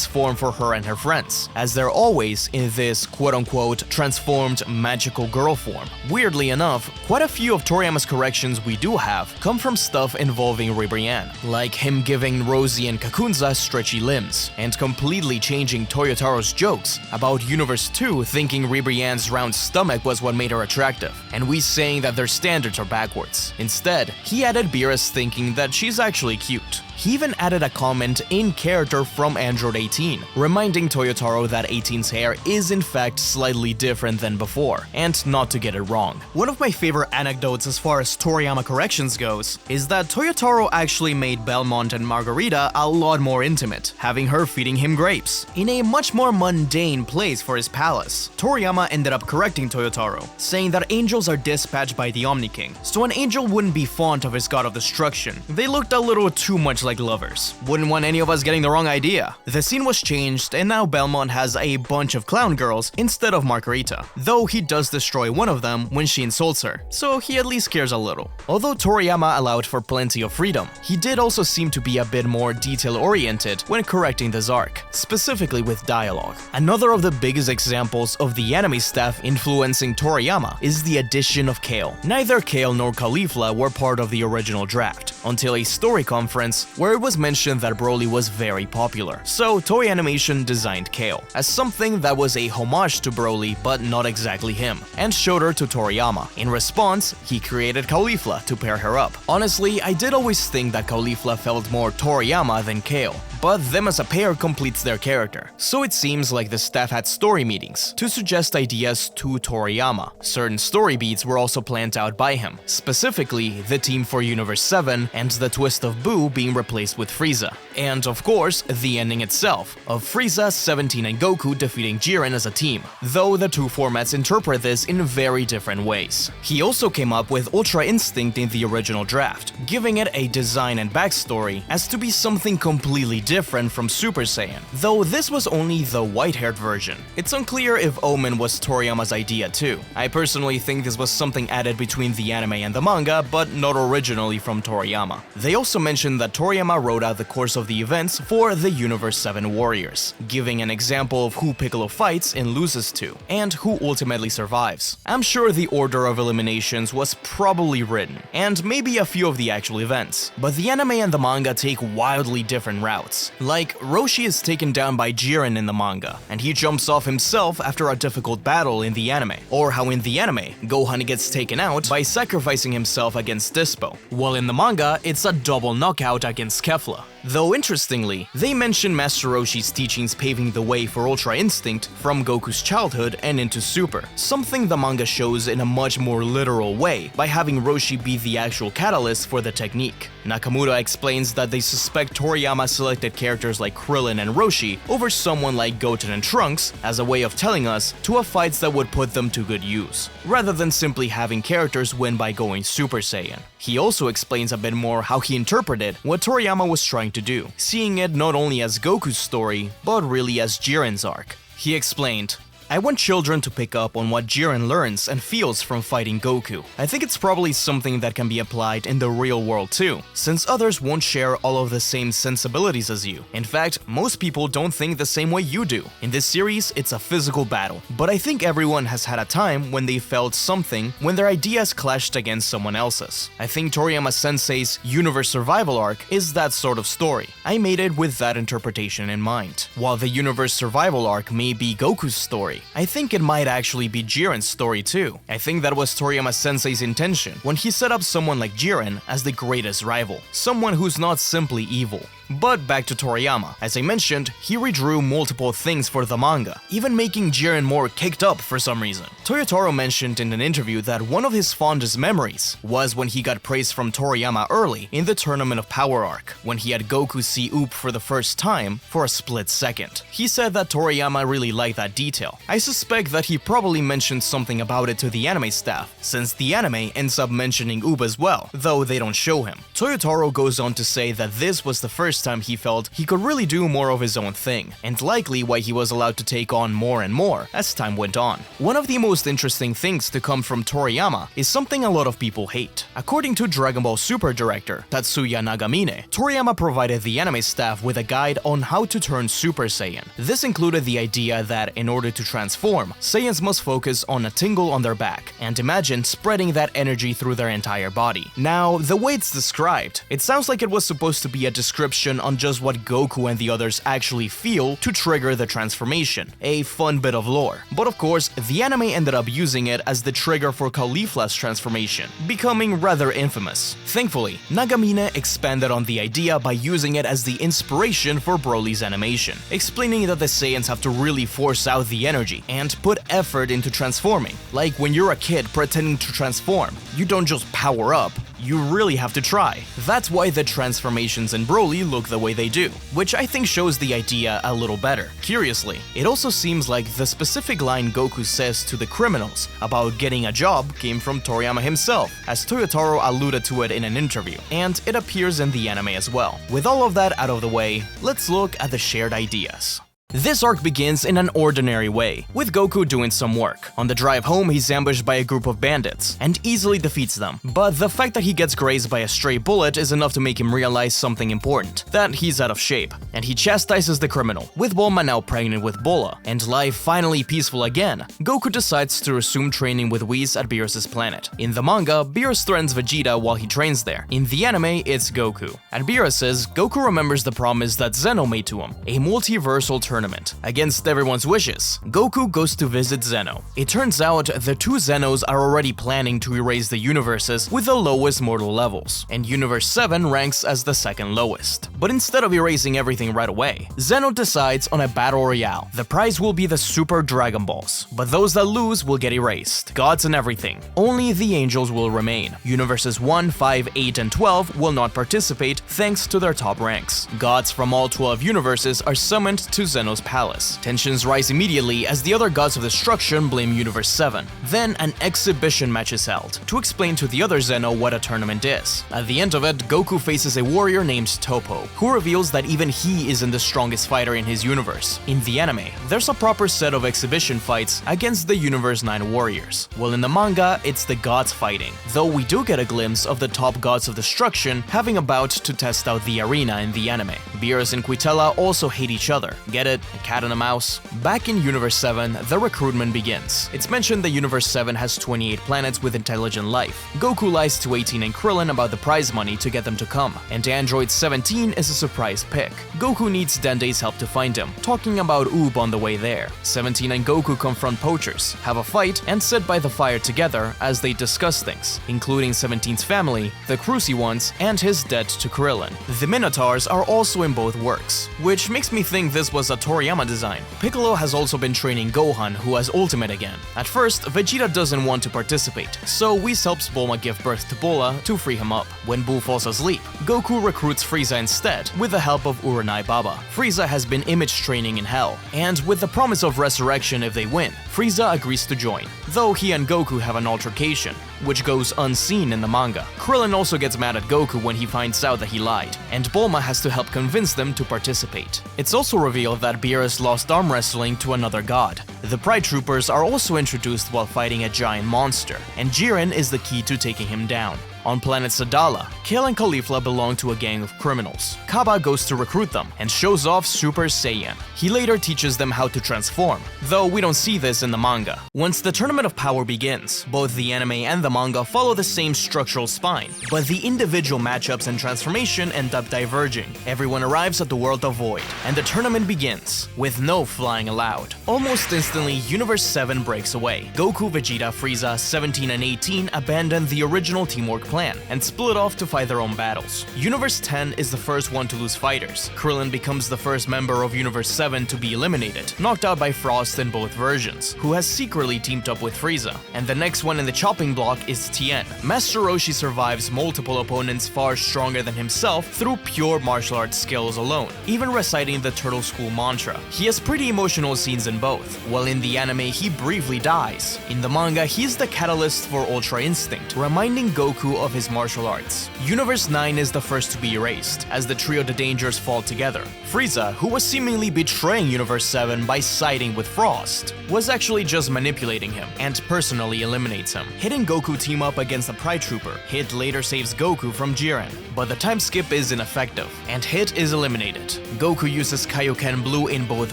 form for her and her friends, as they're always in this quote-unquote transformed magical girl form. Weirdly enough, quite a few of Toriyama's corrections we do have come from stuff involving Ribrianne, like him giving Rosie and Kakunza stretchy limbs, and completely changing Toyotaro's jokes about Universe 2 thinking Ribrianne's round stomach was what made her attractive, and we saying that their standards are backwards. Instead, he added Beerus thinking that she's actually cute. He even added a comment in character from Android 18, reminding Toyotaro that 18's hair is in fact slightly different than before, and not to get it wrong. One of my favorite anecdotes as far as Toriyama corrections goes is that Toyotaro actually made Belmont and Margarita a lot more intimate, having her feeding him grapes, in a much more mundane place for his palace. Toriyama ended up correcting Toyotaro, saying that angels are dispatched by the Omni King, so an angel wouldn't be fond of his god of destruction. They looked a little too much like lovers. Wouldn't want any of us getting the wrong idea. The scene was changed, and now Belmont has a bunch of clown girls instead of Margarita, though he does destroy one of them when she insults her, so he at least cares a little. Although Toriyama allowed for plenty of freedom, he did also seem to be a bit more detail-oriented when correcting this arc, specifically with dialogue. Another of the biggest examples of the anime staff influencing Toriyama is the addition of Kale. Neither Kale nor Caulifla were part of the original draft, until a story conference where it was mentioned that Broly was very popular. So Toei Animation designed Kale as something that was a homage to Broly but not exactly him, and showed her to Toriyama. In response, he created Caulifla to pair her up. Honestly, I did always think that Caulifla felt more Toriyama than Kale, but them as a pair completes their character. So it seems like the staff had story meetings to suggest ideas to Toriyama. Certain story beats were also planned out by him, specifically the team for Universe 7 and the twist of Boo being replaced with Frieza. And of course, the ending itself, of Frieza, 17 and Goku defeating Jiren as a team, though the two formats interpret this in very different ways. He also came up with Ultra Instinct in the original draft, giving it a design and backstory as to be something completely different from Super Saiyan, though this was only the white-haired version. It's unclear if Omen was Toriyama's idea too. I personally think this was something added between the anime and the manga, but not originally from Toriyama. They also mentioned that Toriyama wrote out the course of the events for the Universe 7 warriors, giving an example of who Piccolo fights and loses to, and who ultimately survives. I'm sure the order of eliminations was probably written, and maybe a few of the actual events, but the anime and the manga take wildly different routes. Like, Roshi is taken down by Jiren in the manga, and he jumps off himself after a difficult battle in the anime, or how in the anime, Gohan gets taken out by sacrificing himself against Dispo, while in the manga, it's a double knockout against Kefla. Though interestingly, they mention Master Roshi's teachings paving the way for Ultra Instinct from Goku's childhood and into Super, something the manga shows in a much more literal way by having Roshi be the actual catalyst for the technique. Nakamura explains that they suspect Toriyama selected characters like Krillin and Roshi over someone like Goten and Trunks as a way of telling us to have fights that would put them to good use, rather than simply having characters win by going Super Saiyan. He also explains a bit more how he interpreted what Toriyama was trying to do, seeing it not only as Goku's story, but really as Jiren's arc. He explained, I want children to pick up on what Jiren learns and feels from fighting Goku. I think it's probably something that can be applied in the real world too, since others won't share all of the same sensibilities as you. In fact, most people don't think the same way you do. In this series, it's a physical battle, but I think everyone has had a time when they felt something when their ideas clashed against someone else's. I think Toriyama Sensei's Universe Survival arc is that sort of story. I made it with that interpretation in mind. While the Universe Survival arc may be Goku's story, I think it might actually be Jiren's story too. I think that was Toriyama Sensei's intention when he set up someone like Jiren as the greatest rival, someone who's not simply evil. But back to Toriyama. As I mentioned, he redrew multiple things for the manga, even making Jiren more kicked up for some reason. Toyotaro mentioned in an interview that one of his fondest memories was when he got praise from Toriyama early in the Tournament of Power arc, when he had Goku see Oop for the first time for a split second. He said that Toriyama really liked that detail. I suspect that he probably mentioned something about it to the anime staff, since the anime ends up mentioning Oop as well, though they don't show him. Toyotaro goes on to say that this was the first time he felt he could really do more of his own thing, and likely why he was allowed to take on more and more as time went on. One of the most interesting things to come from Toriyama is something a lot of people hate. According to Dragon Ball Super director Tatsuya Nagamine, Toriyama provided the anime staff with a guide on how to turn Super Saiyan. This included the idea that in order to transform, Saiyans must focus on a tingle on their back, and imagine spreading that energy through their entire body. Now, the way it's described, it sounds like it was supposed to be a description on just what Goku and the others actually feel to trigger the transformation, a fun bit of lore. But of course, the anime ended up using it as the trigger for Caulifla's transformation, becoming rather infamous. Thankfully, Nagamine expanded on the idea by using it as the inspiration for Broly's animation, explaining that the Saiyans have to really force out the energy and put effort into transforming. Like when you're a kid pretending to transform, you don't just power up, you really have to try. That's why the transformations in Broly look the way they do, which I think shows the idea a little better. Curiously, it also seems like the specific line Goku says to the criminals about getting a job came from Toriyama himself, as Toyotaro alluded to it in an interview, and it appears in the anime as well. With all of that out of the way, let's look at the shared ideas. This arc begins in an ordinary way, with Goku doing some work. On the drive home, he's ambushed by a group of bandits, and easily defeats them. But the fact that he gets grazed by a stray bullet is enough to make him realize something important, that he's out of shape, and he chastises the criminal. With Bulma now pregnant with Bola, and life finally peaceful again, Goku decides to resume training with Whis at Beerus' planet. In the manga, Beerus threatens Vegeta while he trains there. In the anime, it's Goku. At Beerus', Goku remembers the promise that Zeno made to him, a multiversal tournament. Against everyone's wishes, Goku goes to visit Zeno. It turns out the two Zenos are already planning to erase the universes with the lowest mortal levels, and Universe 7 ranks as the second lowest. But instead of erasing everything right away, Zeno decides on a battle royale. The prize will be the Super Dragon Balls, but those that lose will get erased. Gods and everything. Only the angels will remain. Universes 1, 5, 8, and 12 will not participate thanks to their top ranks. Gods from all 12 universes are summoned to Zeno's palace. Tensions rise immediately as the other gods of destruction blame Universe 7. Then an exhibition match is held, to explain to the other Zeno what a tournament is. At the end of it, Goku faces a warrior named Toppo, who reveals that even he isn't the strongest fighter in his universe. In the anime, there's a proper set of exhibition fights against the Universe 9 warriors, while in the manga, it's the gods fighting, though we do get a glimpse of the top gods of destruction having a bout to test out the arena in the anime. Beerus and Quitella also hate each other. Get it? A cat and a mouse? Back in Universe 7, the recruitment begins. It's mentioned that Universe 7 has 28 planets with intelligent life. Goku lies to 18 and Krillin about the prize money to get them to come, and Android 17 is a surprise pick. Goku needs Dende's help to find him, talking about Oob on the way there. 17 and Goku confront poachers, have a fight, and sit by the fire together as they discuss things, including 17's family, the Cruci ones, and his debt to Krillin. The Minotaurs are also in both works, which makes me think this was a Toriyama design. Piccolo has also been training Gohan, who has Ultimate again. At first, Vegeta doesn't want to participate, so Whis helps Bulma give birth to Bola to free him up. When Buu falls asleep, Goku recruits Frieza instead, with the help of Uranai Baba. Frieza has been image training in Hell, and with the promise of resurrection if they win, Frieza agrees to join, though he and Goku have an altercation, which goes unseen in the manga. Krillin also gets mad at Goku when he finds out that he lied, and Bulma has to help convince them to participate. It's also revealed that Beerus lost arm wrestling to another god. The Pride Troopers are also introduced while fighting a giant monster, and Jiren is the key to taking him down. On planet Sadala, Kale and Caulifla belong to a gang of criminals. Kaba goes to recruit them and shows off Super Saiyan. He later teaches them how to transform, though we don't see this in the manga. Once the Tournament of Power begins, both the anime and the manga follow the same structural spine, but the individual matchups and transformation end up diverging. Everyone arrives at the world of Void, and the tournament begins, with no flying allowed. Almost Instantly, Universe 7 breaks away. Goku, Vegeta, Frieza, 17 and 18 abandon the original teamwork plan and split off to fight their own battles. Universe 10 is the first one to lose fighters. Krillin becomes the first member of Universe 7 to be eliminated, knocked out by Frost in both versions, who has secretly teamed up with Frieza. And the next one in the chopping block is Tien. Master Roshi survives multiple opponents far stronger than himself through pure martial arts skills alone, even reciting the Turtle School mantra. He has pretty emotional scenes in both. While in the anime, he briefly dies. In the manga, he's the catalyst for Ultra Instinct, reminding Goku of his martial arts. Universe 9 is the first to be erased, as the trio The Dangers fall together. Frieza, who was seemingly betraying Universe 7 by siding with Frost, was actually just manipulating him, and personally eliminates him. Hit and Goku team up against the Pride Trooper. Hit later saves Goku from Jiren, but the time skip is ineffective, and Hit is eliminated. Goku uses Kaioken Blue in both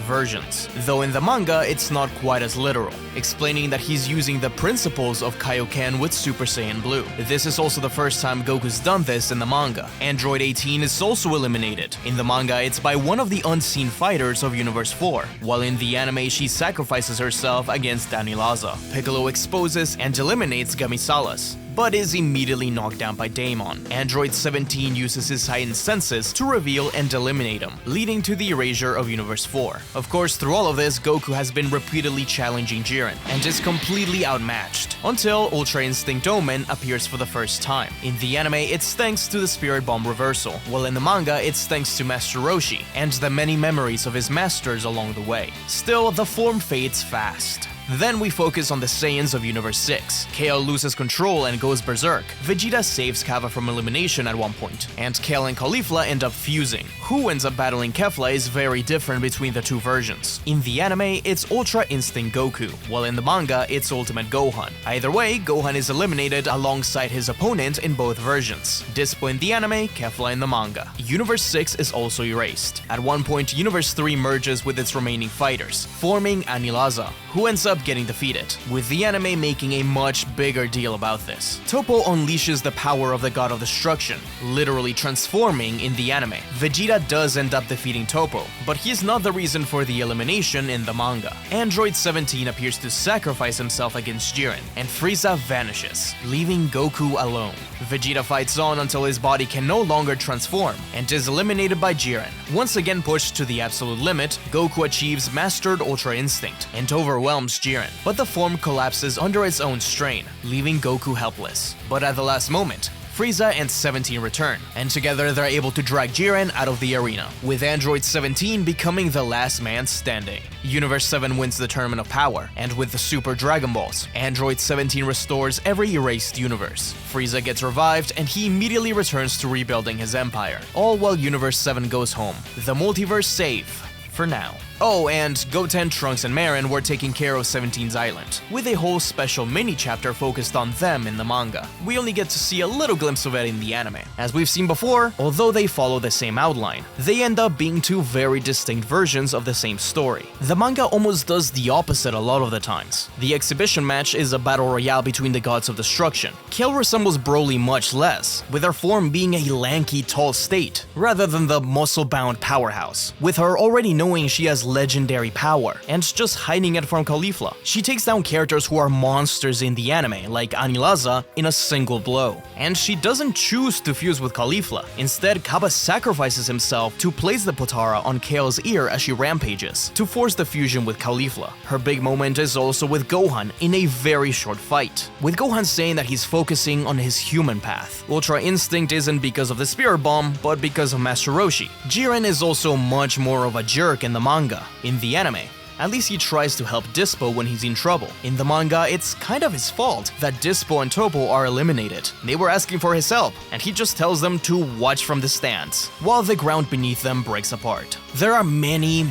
versions, though in the manga it's not quite as literal, explaining that he's using the principles of Kaioken with Super Saiyan Blue. This is also the first time Goku's done this in the manga. Android 18 is also eliminated. In the manga, it's by one of the unseen fighters of Universe 4, while in the anime she sacrifices herself against Dani Laza. Piccolo exposes and eliminates Gamisalas, but is immediately knocked down by Daemon. Android 17 uses his heightened senses to reveal and eliminate him, leading to the erasure of Universe 4. Of course, through all of this, Goku has been repeatedly challenging Jiren, and is completely outmatched, until Ultra Instinct Omen appears for the first time. In the anime, it's thanks to the Spirit Bomb reversal, while in the manga, it's thanks to Master Roshi, and the many memories of his masters along the way. Still, the form fades fast. Then we focus on the Saiyans of Universe 6. Kale loses control and goes berserk. Vegeta saves Kava from elimination at one point, and Kale and Caulifla end up fusing. Who ends up battling Kefla is very different between the two versions. In the anime, it's Ultra Instinct Goku, while in the manga, it's Ultimate Gohan. Either way, Gohan is eliminated alongside his opponent in both versions. Dispo in the anime, Kefla in the manga. Universe 6 is also erased. At one point, Universe 3 merges with its remaining fighters, forming Anilaza, who ends up getting defeated, with the anime making a much bigger deal about this. Toppo unleashes the power of the God of Destruction, literally transforming in the anime. Vegeta does end up defeating Toppo, but he's not the reason for the elimination in the manga. Android 17 appears to sacrifice himself against Jiren, and Frieza vanishes, leaving Goku alone. Vegeta fights on until his body can no longer transform, and is eliminated by Jiren. Once again pushed to the absolute limit, Goku achieves Mastered Ultra Instinct, and overwhelms Jiren, but the form collapses under its own strain, leaving Goku helpless. But at the last moment, Frieza and 17 return, and together they're able to drag Jiren out of the arena, with Android 17 becoming the last man standing. Universe 7 wins the Tournament of Power, and with the Super Dragon Balls, Android 17 restores every erased universe. Frieza gets revived, and he immediately returns to rebuilding his empire, all while Universe 7 goes home. The multiverse safe. For now. Oh, and Goten, Trunks, and Marin were taking care of 17's island, with a whole special mini-chapter focused on them in the manga. We only get to see a little glimpse of it in the anime. As we've seen before, although they follow the same outline, they end up being two very distinct versions of the same story. The manga almost does the opposite a lot of the times. The exhibition match is a battle royale between the gods of destruction. Kale resembles Broly much less, with her form being a lanky, tall state, rather than the muscle-bound powerhouse, with her already knowing she has legendary power, and just hiding it from Caulifla. She takes down characters who are monsters in the anime, like Anilaza, in a single blow. And she doesn't choose to fuse with Caulifla. Instead, Kaba sacrifices himself to place the Potara on Kale's ear as she rampages, to force the fusion with Caulifla. Her big moment is also with Gohan in a very short fight, with Gohan saying that he's focusing on his human path. Ultra Instinct isn't because of the Spirit Bomb, but because of Master Roshi. Jiren is also much more of a jerk in the manga. In the anime, at least he tries to help Dispo when he's in trouble. In the manga, it's kind of his fault that Dispo and Toppo are eliminated. They were asking for his help, and he just tells them to watch from the stands, while the ground beneath them breaks apart. There are many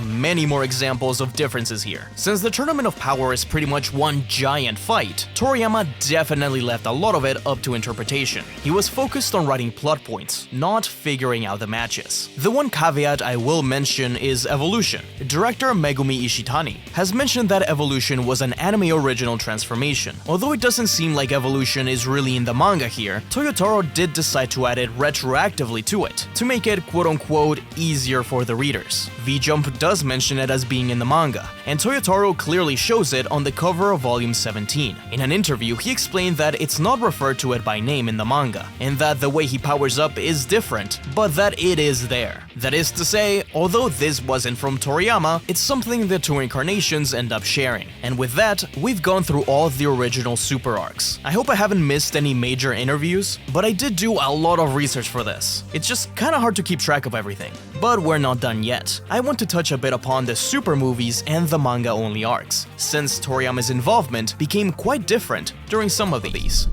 more examples of differences here. Since the Tournament of Power is pretty much one giant fight, Toriyama definitely left a lot of it up to interpretation. He was focused on writing plot points, not figuring out the matches. The one caveat I will mention is evolution. Director Megumi Ishitani Shintani, has mentioned that evolution was an anime original transformation. Although it doesn't seem like evolution is really in the manga here, Toyotaro did decide to add it retroactively to it, to make it quote-unquote easier for the readers. V-Jump does mention it as being in the manga, and Toyotaro clearly shows it on the cover of volume 17. In an interview, he explained that it's not referred to it by name in the manga, and that the way he powers up is different, but that it is there. That is to say, although this wasn't from Toriyama, it's something the two incarnations end up sharing. And with that, we've gone through all of the original Super arcs. I hope I haven't missed any major interviews, but I did do a lot of research for this. It's just kinda hard to keep track of everything. But we're not done yet. I want to touch a bit upon the Super movies and the manga-only arcs, since Toriyama's involvement became quite different during some of these.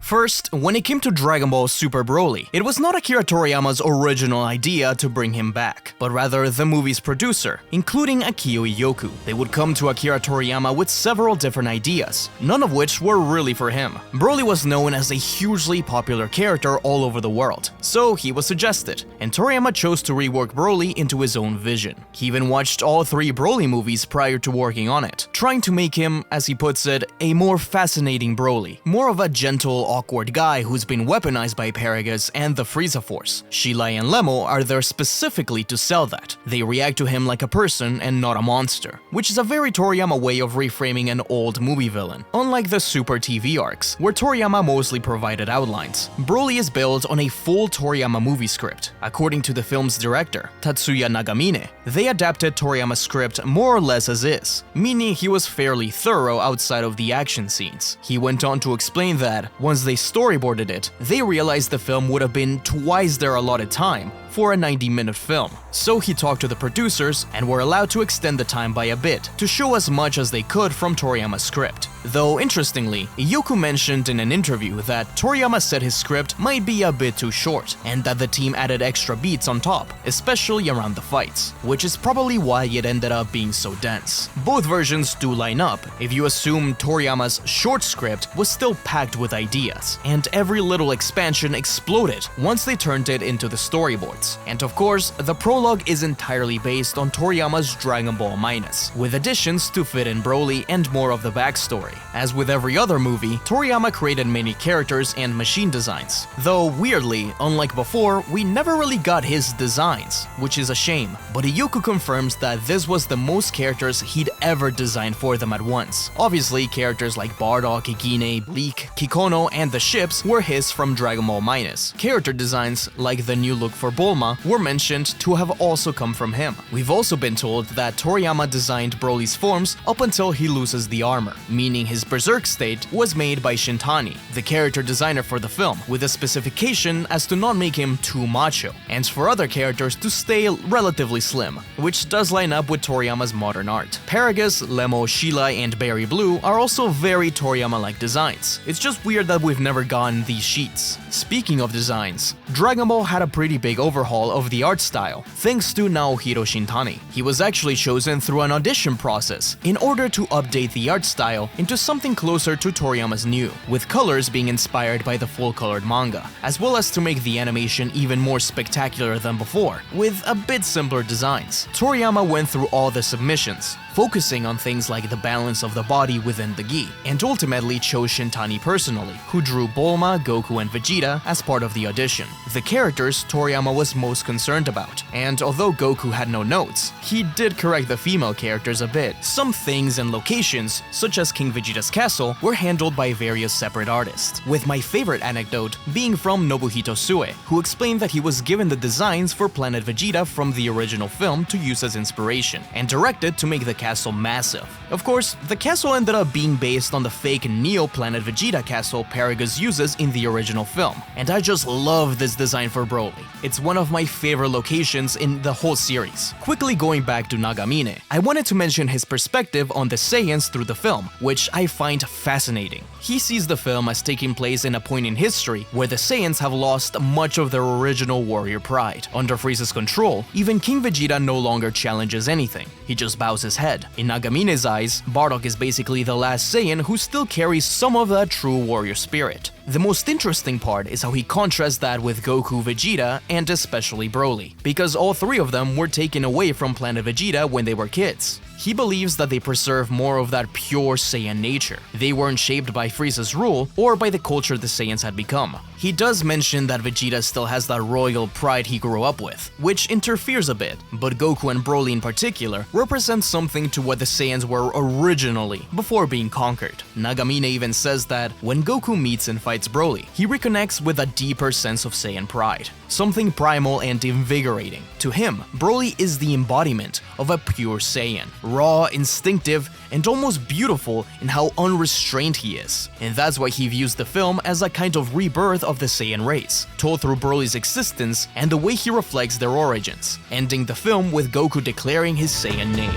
First, when it came to Dragon Ball Super Broly, it was not Akira Toriyama's original idea to bring him back, but rather the movie's producer, including Akio Iyoku. They would come to Akira Toriyama with several different ideas, none of which were really for him. Broly was known as a hugely popular character all over the world, so he was suggested, and Toriyama chose to rework Broly into his own vision. He even watched all 3 Broly movies prior to working on it, trying to make him, as he puts it, a more fascinating Broly, more of a gentle, awkward guy who's been weaponized by Paragus and the Frieza Force. Shilai and Lemo are there specifically to sell that. They react to him like a person and not a monster, which is a very Toriyama way of reframing an old movie villain. Unlike the Super TV arcs, where Toriyama mostly provided outlines, Broly is built on a full Toriyama movie script. According to the film's director, Tatsuya Nagamine, they adapted Toriyama's script more or less as is, meaning he was fairly thorough outside of the action scenes. He went on to explain that, once they storyboarded it, they realized the film would have been twice their allotted time for a 90-minute film. So he talked to the producers and were allowed to extend the time by a bit to show as much as they could from Toriyama's script. Though interestingly, Iyoku mentioned in an interview that Toriyama said his script might be a bit too short and that the team added extra beats on top, especially around the fights, which is probably why it ended up being so dense. Both versions do line up if you assume Toriyama's short script was still packed with ideas, and every little expansion exploded once they turned it into the storyboards. And of course, the prologue is entirely based on Toriyama's Dragon Ball Minus, with additions to fit in Broly and more of the backstory. As with every other movie, Toriyama created many characters and machine designs, though weirdly, unlike before, we never really got his designs, which is a shame. But Iyoku confirms that this was the most characters he'd ever designed for them at once. Obviously, characters like Bardock, Higine, Bleak, Kikono, and the ships were his from Dragon Ball Minus. Character designs, like the new look for Bulma, were mentioned to have also come from him. We've also been told that Toriyama designed Broly's forms up until he loses the armor, meaning his berserk state was made by Shintani, the character designer for the film, with a specification as to not make him too macho, and for other characters to stay relatively slim, which does line up with Toriyama's modern art. Paragus, Lemo, Shilai, and Berry Blue are also very Toriyama-like designs. It's just weird that we've never gotten these sheets. Speaking of designs, Dragon Ball had a pretty big overhaul of the art style, thanks to Naohiro Shintani. He was actually chosen through an audition process in order to update the art style into something closer to Toriyama's new, with colors being inspired by the full-colored manga, as well as to make the animation even more spectacular than before, with a bit simpler designs. Toriyama went through all the submissions, focusing on things like the balance of the body within the gi, and ultimately chose Shintani personally, who drew Bulma, Goku, and Vegeta as part of the audition. The characters Toriyama was most concerned about, and although Goku had no notes, he did correct the female characters a bit. Some things and locations, such as King Vegeta's castle, were handled by various separate artists, with my favorite anecdote being from Nobuhito Sue, who explained that he was given the designs for Planet Vegeta from the original film to use as inspiration, and directed to make the castle massive. Of course, the castle ended up being based on the fake Neo Planet Vegeta castle Paragus uses in the original film, and I just love this design for Broly. It's one of my favorite locations in the whole series. Quickly going back to Nagamine, I wanted to mention his perspective on the Saiyans through the film, which I find fascinating. He sees the film as taking place in a point in history where the Saiyans have lost much of their original warrior pride. Under Frieza's control, even King Vegeta no longer challenges anything, he just bows his head. In Nagamine's eyes, Bardock is basically the last Saiyan who still carries some of that true warrior spirit. The most interesting part is how he contrasts that with Goku, Vegeta, and especially Broly, because all three of them were taken away from Planet Vegeta when they were kids. He believes that they preserve more of that pure Saiyan nature. They weren't shaped by Frieza's rule or by the culture the Saiyans had become. He does mention that Vegeta still has that royal pride he grew up with, which interferes a bit, but Goku and Broly in particular represent something to what the Saiyans were originally, before being conquered. Nagamine even says that when Goku meets and fights Broly, he reconnects with a deeper sense of Saiyan pride, something primal and invigorating. To him, Broly is the embodiment of a pure Saiyan, raw, instinctive, and almost beautiful in how unrestrained he is. And that's why he views the film as a kind of rebirth of the Saiyan race, told through Broly's existence and the way he reflects their origins, ending the film with Goku declaring his Saiyan name.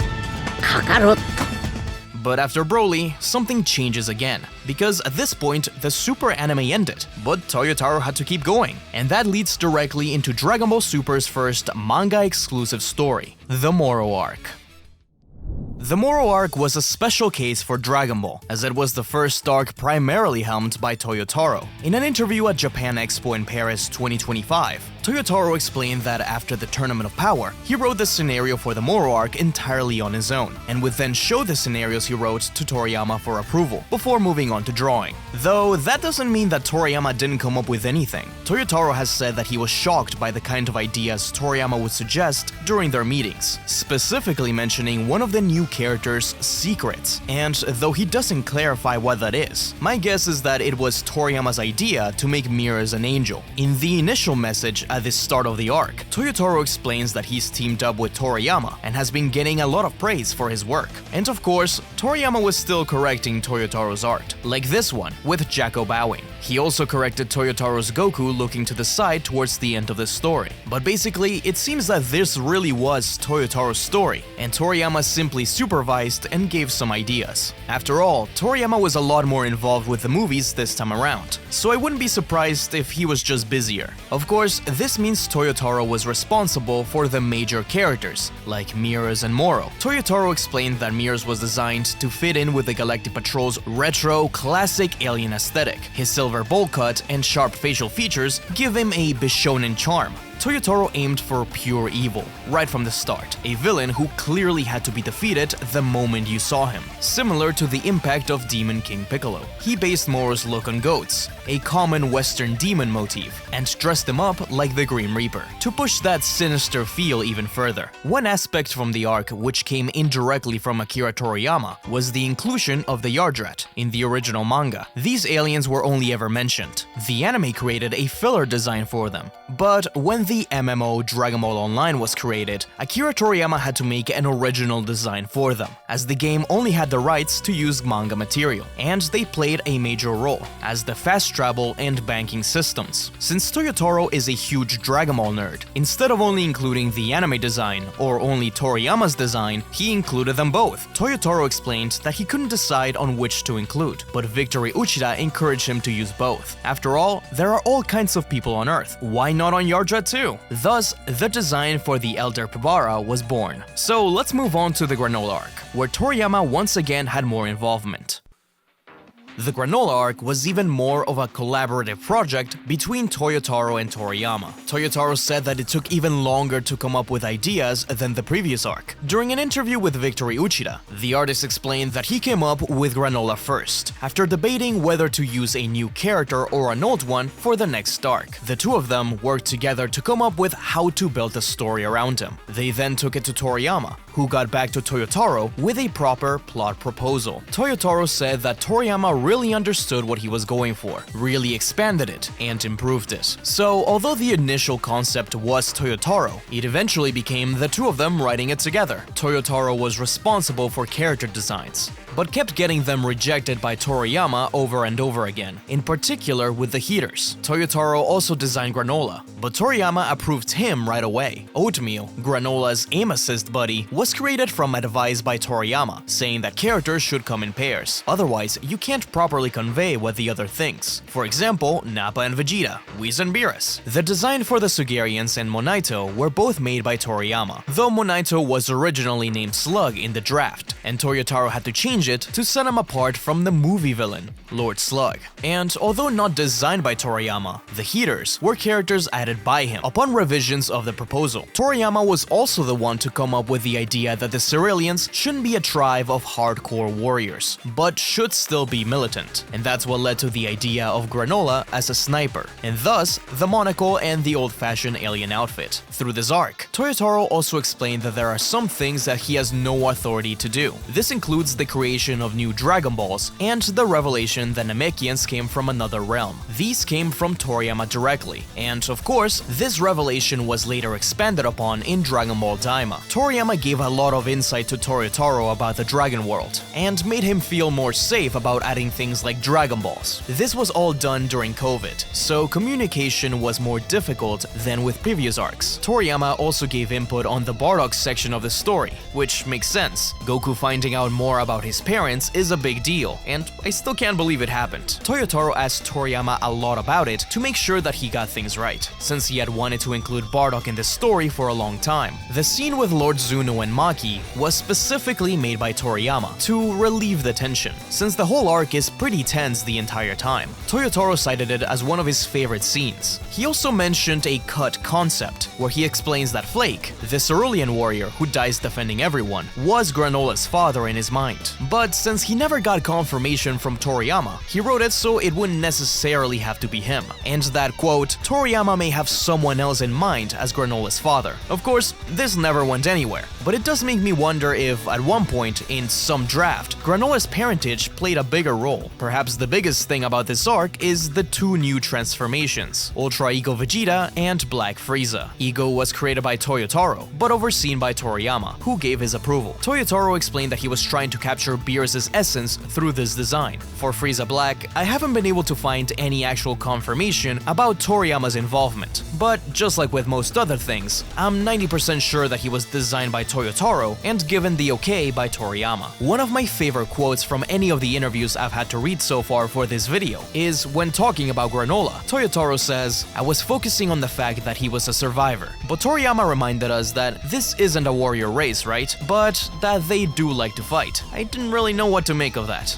Kakarot. But after Broly, something changes again, because at this point, the Super anime ended, but Toyotaro had to keep going, and that leads directly into Dragon Ball Super's first manga-exclusive story, the Moro arc. The Moro arc was a special case for Dragon Ball, as it was the first arc primarily helmed by Toyotaro. In an interview at Japan Expo in Paris 2025, Toyotaro explained that after the Tournament of Power, he wrote the scenario for the Moro arc entirely on his own, and would then show the scenarios he wrote to Toriyama for approval, before moving on to drawing. Though that doesn't mean that Toriyama didn't come up with anything. Toyotaro has said that he was shocked by the kind of ideas Toriyama would suggest during their meetings, specifically mentioning one of the new character's secrets, and though he doesn't clarify what that is, my guess is that it was Toriyama's idea to make mirrors an angel. In the initial message at the start of the arc, Toyotaro explains that he's teamed up with Toriyama and has been getting a lot of praise for his work. And of course, Toriyama was still correcting Toyotaro's art, like this one, with Jacko bowing. He also corrected Toyotaro's Goku looking to the side towards the end of the story. But basically, it seems that this really was Toyotaro's story, and Toriyama simply supervised and gave some ideas. After all, Toriyama was a lot more involved with the movies this time around, so I wouldn't be surprised if he was just busier. Of course, this means Toyotaro was responsible for the major characters, like Mirrors and Moro. Toyotaro explained that Mirrors was designed to fit in with the Galactic Patrol's retro, classic alien aesthetic. His silver bowl cut and sharp facial features give him a Bishonen charm. Toyotaro aimed for pure evil, right from the start, a villain who clearly had to be defeated the moment you saw him, similar to the impact of Demon King Piccolo. He based Moro's look on goats, a common Western demon motif, and dressed him up like the Grim Reaper, to push that sinister feel even further. One aspect from the arc which came indirectly from Akira Toriyama was the inclusion of the Yardrat in the original manga. These aliens were only ever mentioned. The anime created a filler design for them, but when the MMO Dragon Ball Online was created, Akira Toriyama had to make an original design for them, as the game only had the rights to use manga material, and they played a major role as the fast travel and banking systems. Since Toyotaro is a huge Dragon Ball nerd, instead of only including the anime design or only Toriyama's design, he included them both. Toyotaro explained that he couldn't decide on which to include, but Victory Uchida encouraged him to use both. After all, there are all kinds of people on Earth, why not on Yardrat too? Thus, the design for the Elder Pibara was born. So let's move on to the Granolah arc, where Toriyama once again had more involvement. The Granolah arc was even more of a collaborative project between Toyotaro and Toriyama. Toyotaro said that it took even longer to come up with ideas than the previous arc. During an interview with Victory Uchida, the artist explained that he came up with Granolah first, after debating whether to use a new character or an old one for the next arc. The two of them worked together to come up with how to build a story around him. They then took it to Toriyama, who got back to Toyotaro with a proper plot proposal. Toyotaro said that Toriyama really understood what he was going for, really expanded it, and improved it. So, although the initial concept was Toyotaro, it eventually became the two of them writing it together. Toyotaro was responsible for character designs, but kept getting them rejected by Toriyama over and over again, in particular with the heaters. Toyotaro also designed Granolah, but Toriyama approved him right away. Oatmeal, Granolah's aim assist buddy, was created from advice by Toriyama, saying that characters should come in pairs, otherwise you can't properly convey what the other thinks. For example, Nappa and Vegeta, Whis and Beerus. The design for the Sugarians and Monaito were both made by Toriyama, though Monaito was originally named Slug in the draft, and Toyotaro had to change change it to set him apart from the movie villain, Lord Slug. And although not designed by Toriyama, the Heaters were characters added by him upon revisions of the proposal. Toriyama was also the one to come up with the idea that the Cerealians shouldn't be a tribe of hardcore warriors, but should still be militant, and that's what led to the idea of Granolah as a sniper, and thus the monocle and the old-fashioned alien outfit. Through this arc, Toyotaro also explained that there are some things that he has no authority to do. This includes the creation of new Dragon Balls and the revelation that Namekians came from another realm. These came from Toriyama directly, and of course, this revelation was later expanded upon in Dragon Ball Daima. Toriyama gave a lot of insight to Toyotaro about the Dragon World, and made him feel more safe about adding things like Dragon Balls. This was all done during COVID, so communication was more difficult than with previous arcs. Toriyama also gave input on the Bardock section of the story, which makes sense. Goku finding out more about his parents is a big deal, and I still can't believe it happened. Toyotaro asked Toriyama a lot about it to make sure that he got things right, since he had wanted to include Bardock in the story for a long time. The scene with Lord Zuno and Maki was specifically made by Toriyama to relieve the tension, since the whole arc is pretty tense the entire time. Toyotaro cited it as one of his favorite scenes. He also mentioned a cut concept, where he explains that Flake, the Cerulean warrior who dies defending everyone, was Granolah's father in his mind. But since he never got confirmation from Toriyama, he wrote it so it wouldn't necessarily have to be him, and that, quote, Toriyama may have someone else in mind as Granolah's father. Of course, this never went anywhere, but it does make me wonder if, at one point in some draft, Granolah's parentage played a bigger role. Perhaps the biggest thing about this arc is the two new transformations, Ultra Ego Vegeta and Black Frieza. Ego was created by Toyotaro, but overseen by Toriyama, who gave his approval. Toyotaro explained that he was trying to capture Beerus' essence through this design. For Frieza Black, I haven't been able to find any actual confirmation about Toriyama's involvement, but just like with most other things, I'm 90% sure that he was designed by Toyotaro and given the okay by Toriyama. One of my favorite quotes from any of the interviews I've had to read so far for this video is when talking about Granolah. Toyotaro says, "I was focusing on the fact that he was a survivor, but Toriyama reminded us that this isn't a warrior race, right? But that they do like to fight. I didn't really know what to make of that."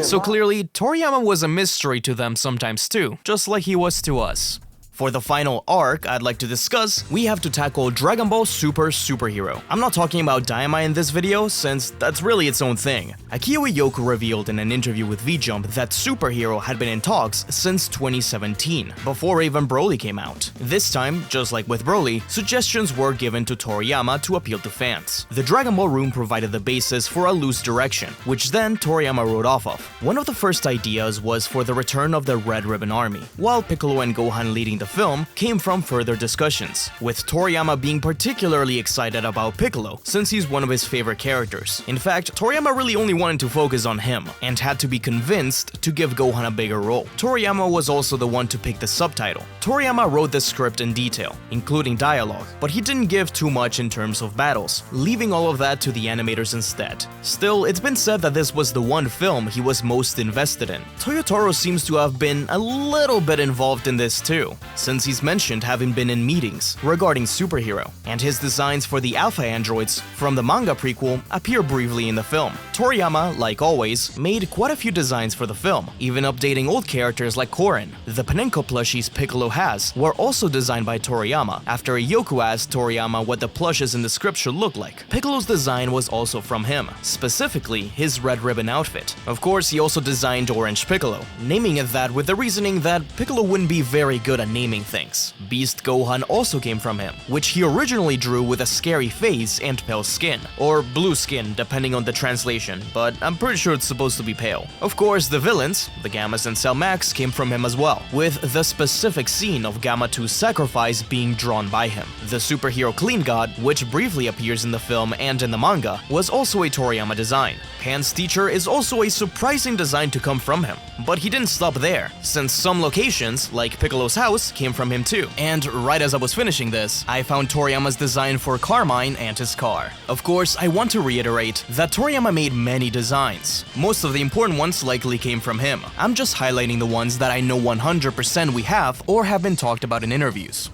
So clearly, Toriyama was a mystery to them sometimes too, just like he was to us. For the final arc I'd like to discuss, we have to tackle Dragon Ball Super Superhero. I'm not talking about Daima in this video, since that's really its own thing. Akira Toriyama revealed in an interview with V-Jump that Superhero had been in talks since 2017, before even Broly came out. This time, just like with Broly, suggestions were given to Toriyama to appeal to fans. The Dragon Ball room provided the basis for a loose direction, which then Toriyama wrote off of. One of the first ideas was for the return of the Red Ribbon Army, while Piccolo and Gohan leading the film came from further discussions, with Toriyama being particularly excited about Piccolo since he's one of his favorite characters. In fact, Toriyama really only wanted to focus on him, and had to be convinced to give Gohan a bigger role. Toriyama was also the one to pick the subtitle. Toriyama wrote the script in detail, including dialogue, but he didn't give too much in terms of battles, leaving all of that to the animators instead. Still, it's been said that this was the one film he was most invested in. Toyotaro seems to have been a little bit involved in this too, since he's mentioned having been in meetings regarding Superhero, and his designs for the Alpha androids from the manga prequel appear briefly in the film. Toriyama, like always, made quite a few designs for the film, even updating old characters like Korin. The Panenko plushies Piccolo has were also designed by Toriyama, after Yoku asked Toriyama what the plushes in the script should look like. Piccolo's design was also from him, specifically his red ribbon outfit. Of course, he also designed Orange Piccolo, naming it that with the reasoning that Piccolo wouldn't be very good at naming things. Beast Gohan also came from him, which he originally drew with a scary face and pale skin, or blue skin depending on the translation, but I'm pretty sure it's supposed to be pale. Of course, the villains, the Gammas and Cell Max, came from him as well, with the specific scene of Gamma 2's sacrifice being drawn by him. The superhero Clean God, which briefly appears in the film and in the manga, was also a Toriyama design. Pan's teacher is also a surprising design to come from him, but he didn't stop there, since some locations, like Piccolo's house, came from him too. And right as I was finishing this, I found Toriyama's design for Carmine and his car. Of course, I want to reiterate that Toriyama made many designs. Most of the important ones likely came from him. I'm just highlighting the ones that I know 100% we have or have been talked about in interviews.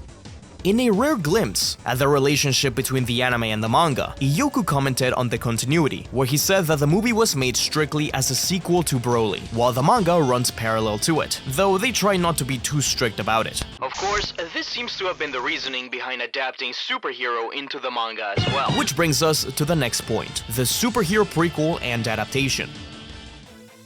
In a rare glimpse at the relationship between the anime and the manga, Iyoku commented on the continuity, where he said that the movie was made strictly as a sequel to Broly, while the manga runs parallel to it, though they try not to be too strict about it. Of course, this seems to have been the reasoning behind adapting Superhero into the manga as well. Which brings us to the next point, the Superhero prequel and adaptation.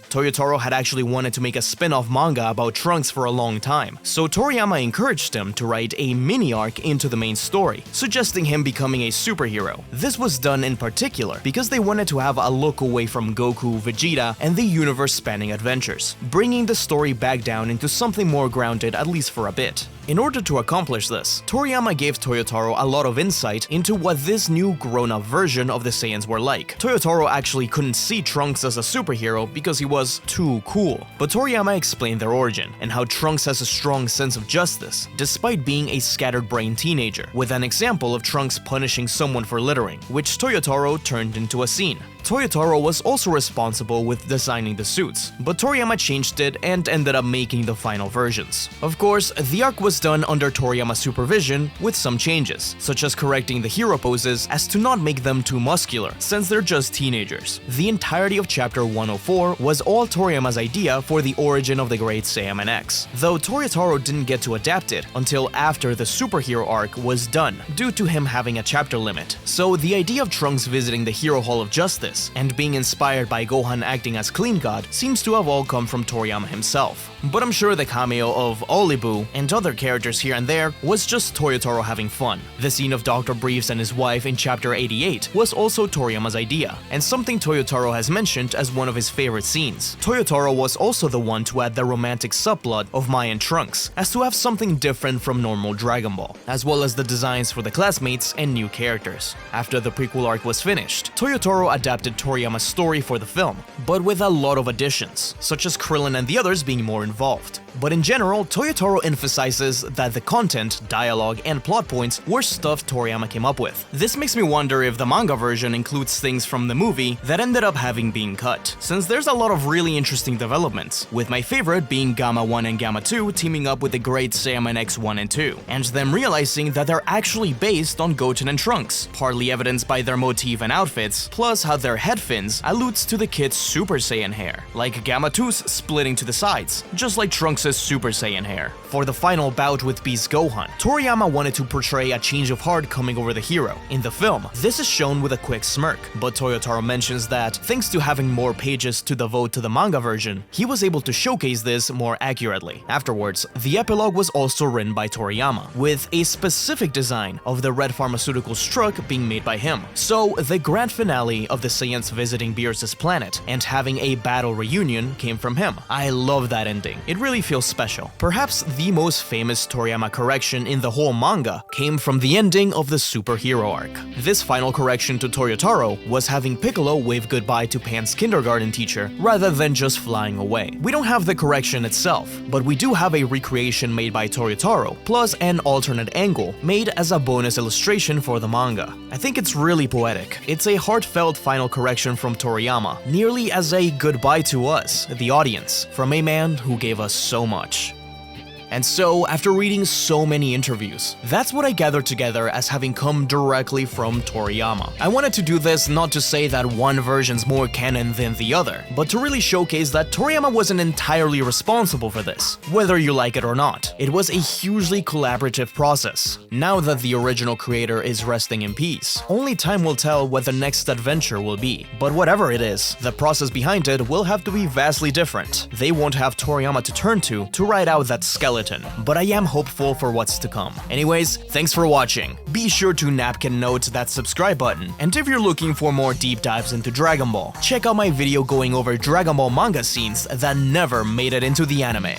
Toyotaro had actually wanted to make a spin-off manga about Trunks for a long time, so Toriyama encouraged him to write a mini-arc into the main story, suggesting him becoming a superhero. This was done in particular because they wanted to have a look away from Goku, Vegeta, and the universe-spanning adventures, bringing the story back down into something more grounded at least for a bit. In order to accomplish this, Toriyama gave Toyotaro a lot of insight into what this new grown-up version of the Saiyans were like. Toyotaro actually couldn't see Trunks as a superhero because he was too cool, but Toriyama explained their origin and how Trunks has a strong sense of justice, despite being a scattered-brained teenager, with an example of Trunks punishing someone for littering, which Toyotaro turned into a scene. Toyotaro was also responsible with designing the suits, but Toriyama changed it and ended up making the final versions. Of course, the arc was done under Toriyama's supervision with some changes, such as correcting the hero poses as to not make them too muscular, since they're just teenagers. The entirety of Chapter 104 was all Toriyama's idea for the origin of the Great Saiyaman X, though Toyotaro didn't get to adapt it until after the superhero arc was done, due to him having a chapter limit. So the idea of Trunks visiting the Hero Hall of Justice and being inspired by Gohan acting as Clean God seems to have all come from Toriyama himself. But I'm sure the cameo of Olibu and other characters here and there was just Toyotaro having fun. The scene of Dr. Briefs and his wife in Chapter 88 was also Toriyama's idea, and something Toyotaro has mentioned as one of his favorite scenes. Toyotaro was also the one to add the romantic subplot of Mai and Trunks, as to have something different from normal Dragon Ball, as well as the designs for the classmates and new characters. After the prequel arc was finished, Toyotaro adapted Toriyama's story for the film, but with a lot of additions, such as Krillin and the others being more involved. But in general, Toyotaro emphasizes that the content, dialogue, and plot points were stuff Toriyama came up with. This makes me wonder if the manga version includes things from the movie that ended up having been cut, since there's a lot of really interesting developments, with my favorite being Gamma 1 and Gamma 2 teaming up with the Great Saiyaman X 1 and 2, and them realizing that they're actually based on Goten and Trunks, partly evidenced by their motif and outfits, plus how their head fins alludes to the kid's Super Saiyan hair, like Gamma 2's splitting to the sides, just like Trunks' Super Saiyan hair. For the final bout with Beast Gohan, Toriyama wanted to portray a change of heart coming over the hero. In the film, this is shown with a quick smirk, but Toyotaro mentions that, thanks to having more pages to devote to the manga version, he was able to showcase this more accurately. Afterwards, the epilogue was also written by Toriyama, with a specific design of the red pharmaceutical struck being made by him. So, the grand finale of the Saiyans visiting Beerus' planet and having a battle reunion came from him. I love that ending. It really feels special. Perhaps the most famous Toriyama correction in the whole manga came from the ending of the superhero arc. This final correction to Toyotaro was having Piccolo wave goodbye to Pan's kindergarten teacher rather than just flying away. We don't have the correction itself, but we do have a recreation made by Toyotaro, plus an alternate angle made as a bonus illustration for the manga. I think it's really poetic. It's a heartfelt final correction from Toriyama, nearly as a goodbye to us, the audience, from a man who gave us so much. And so, after reading so many interviews, that's what I gathered together as having come directly from Toriyama. I wanted to do this not to say that one version's more canon than the other, but to really showcase that Toriyama wasn't entirely responsible for this, whether you like it or not. It was a hugely collaborative process. Now that the original creator is resting in peace, only time will tell what the next adventure will be. But whatever it is, the process behind it will have to be vastly different. They won't have Toriyama to turn to write out that skeleton, but I am hopeful for what's to come. Anyways, thanks for watching. Be sure to napkin note that subscribe button, and if you're looking for more deep dives into Dragon Ball, check out my video going over Dragon Ball manga scenes that never made it into the anime.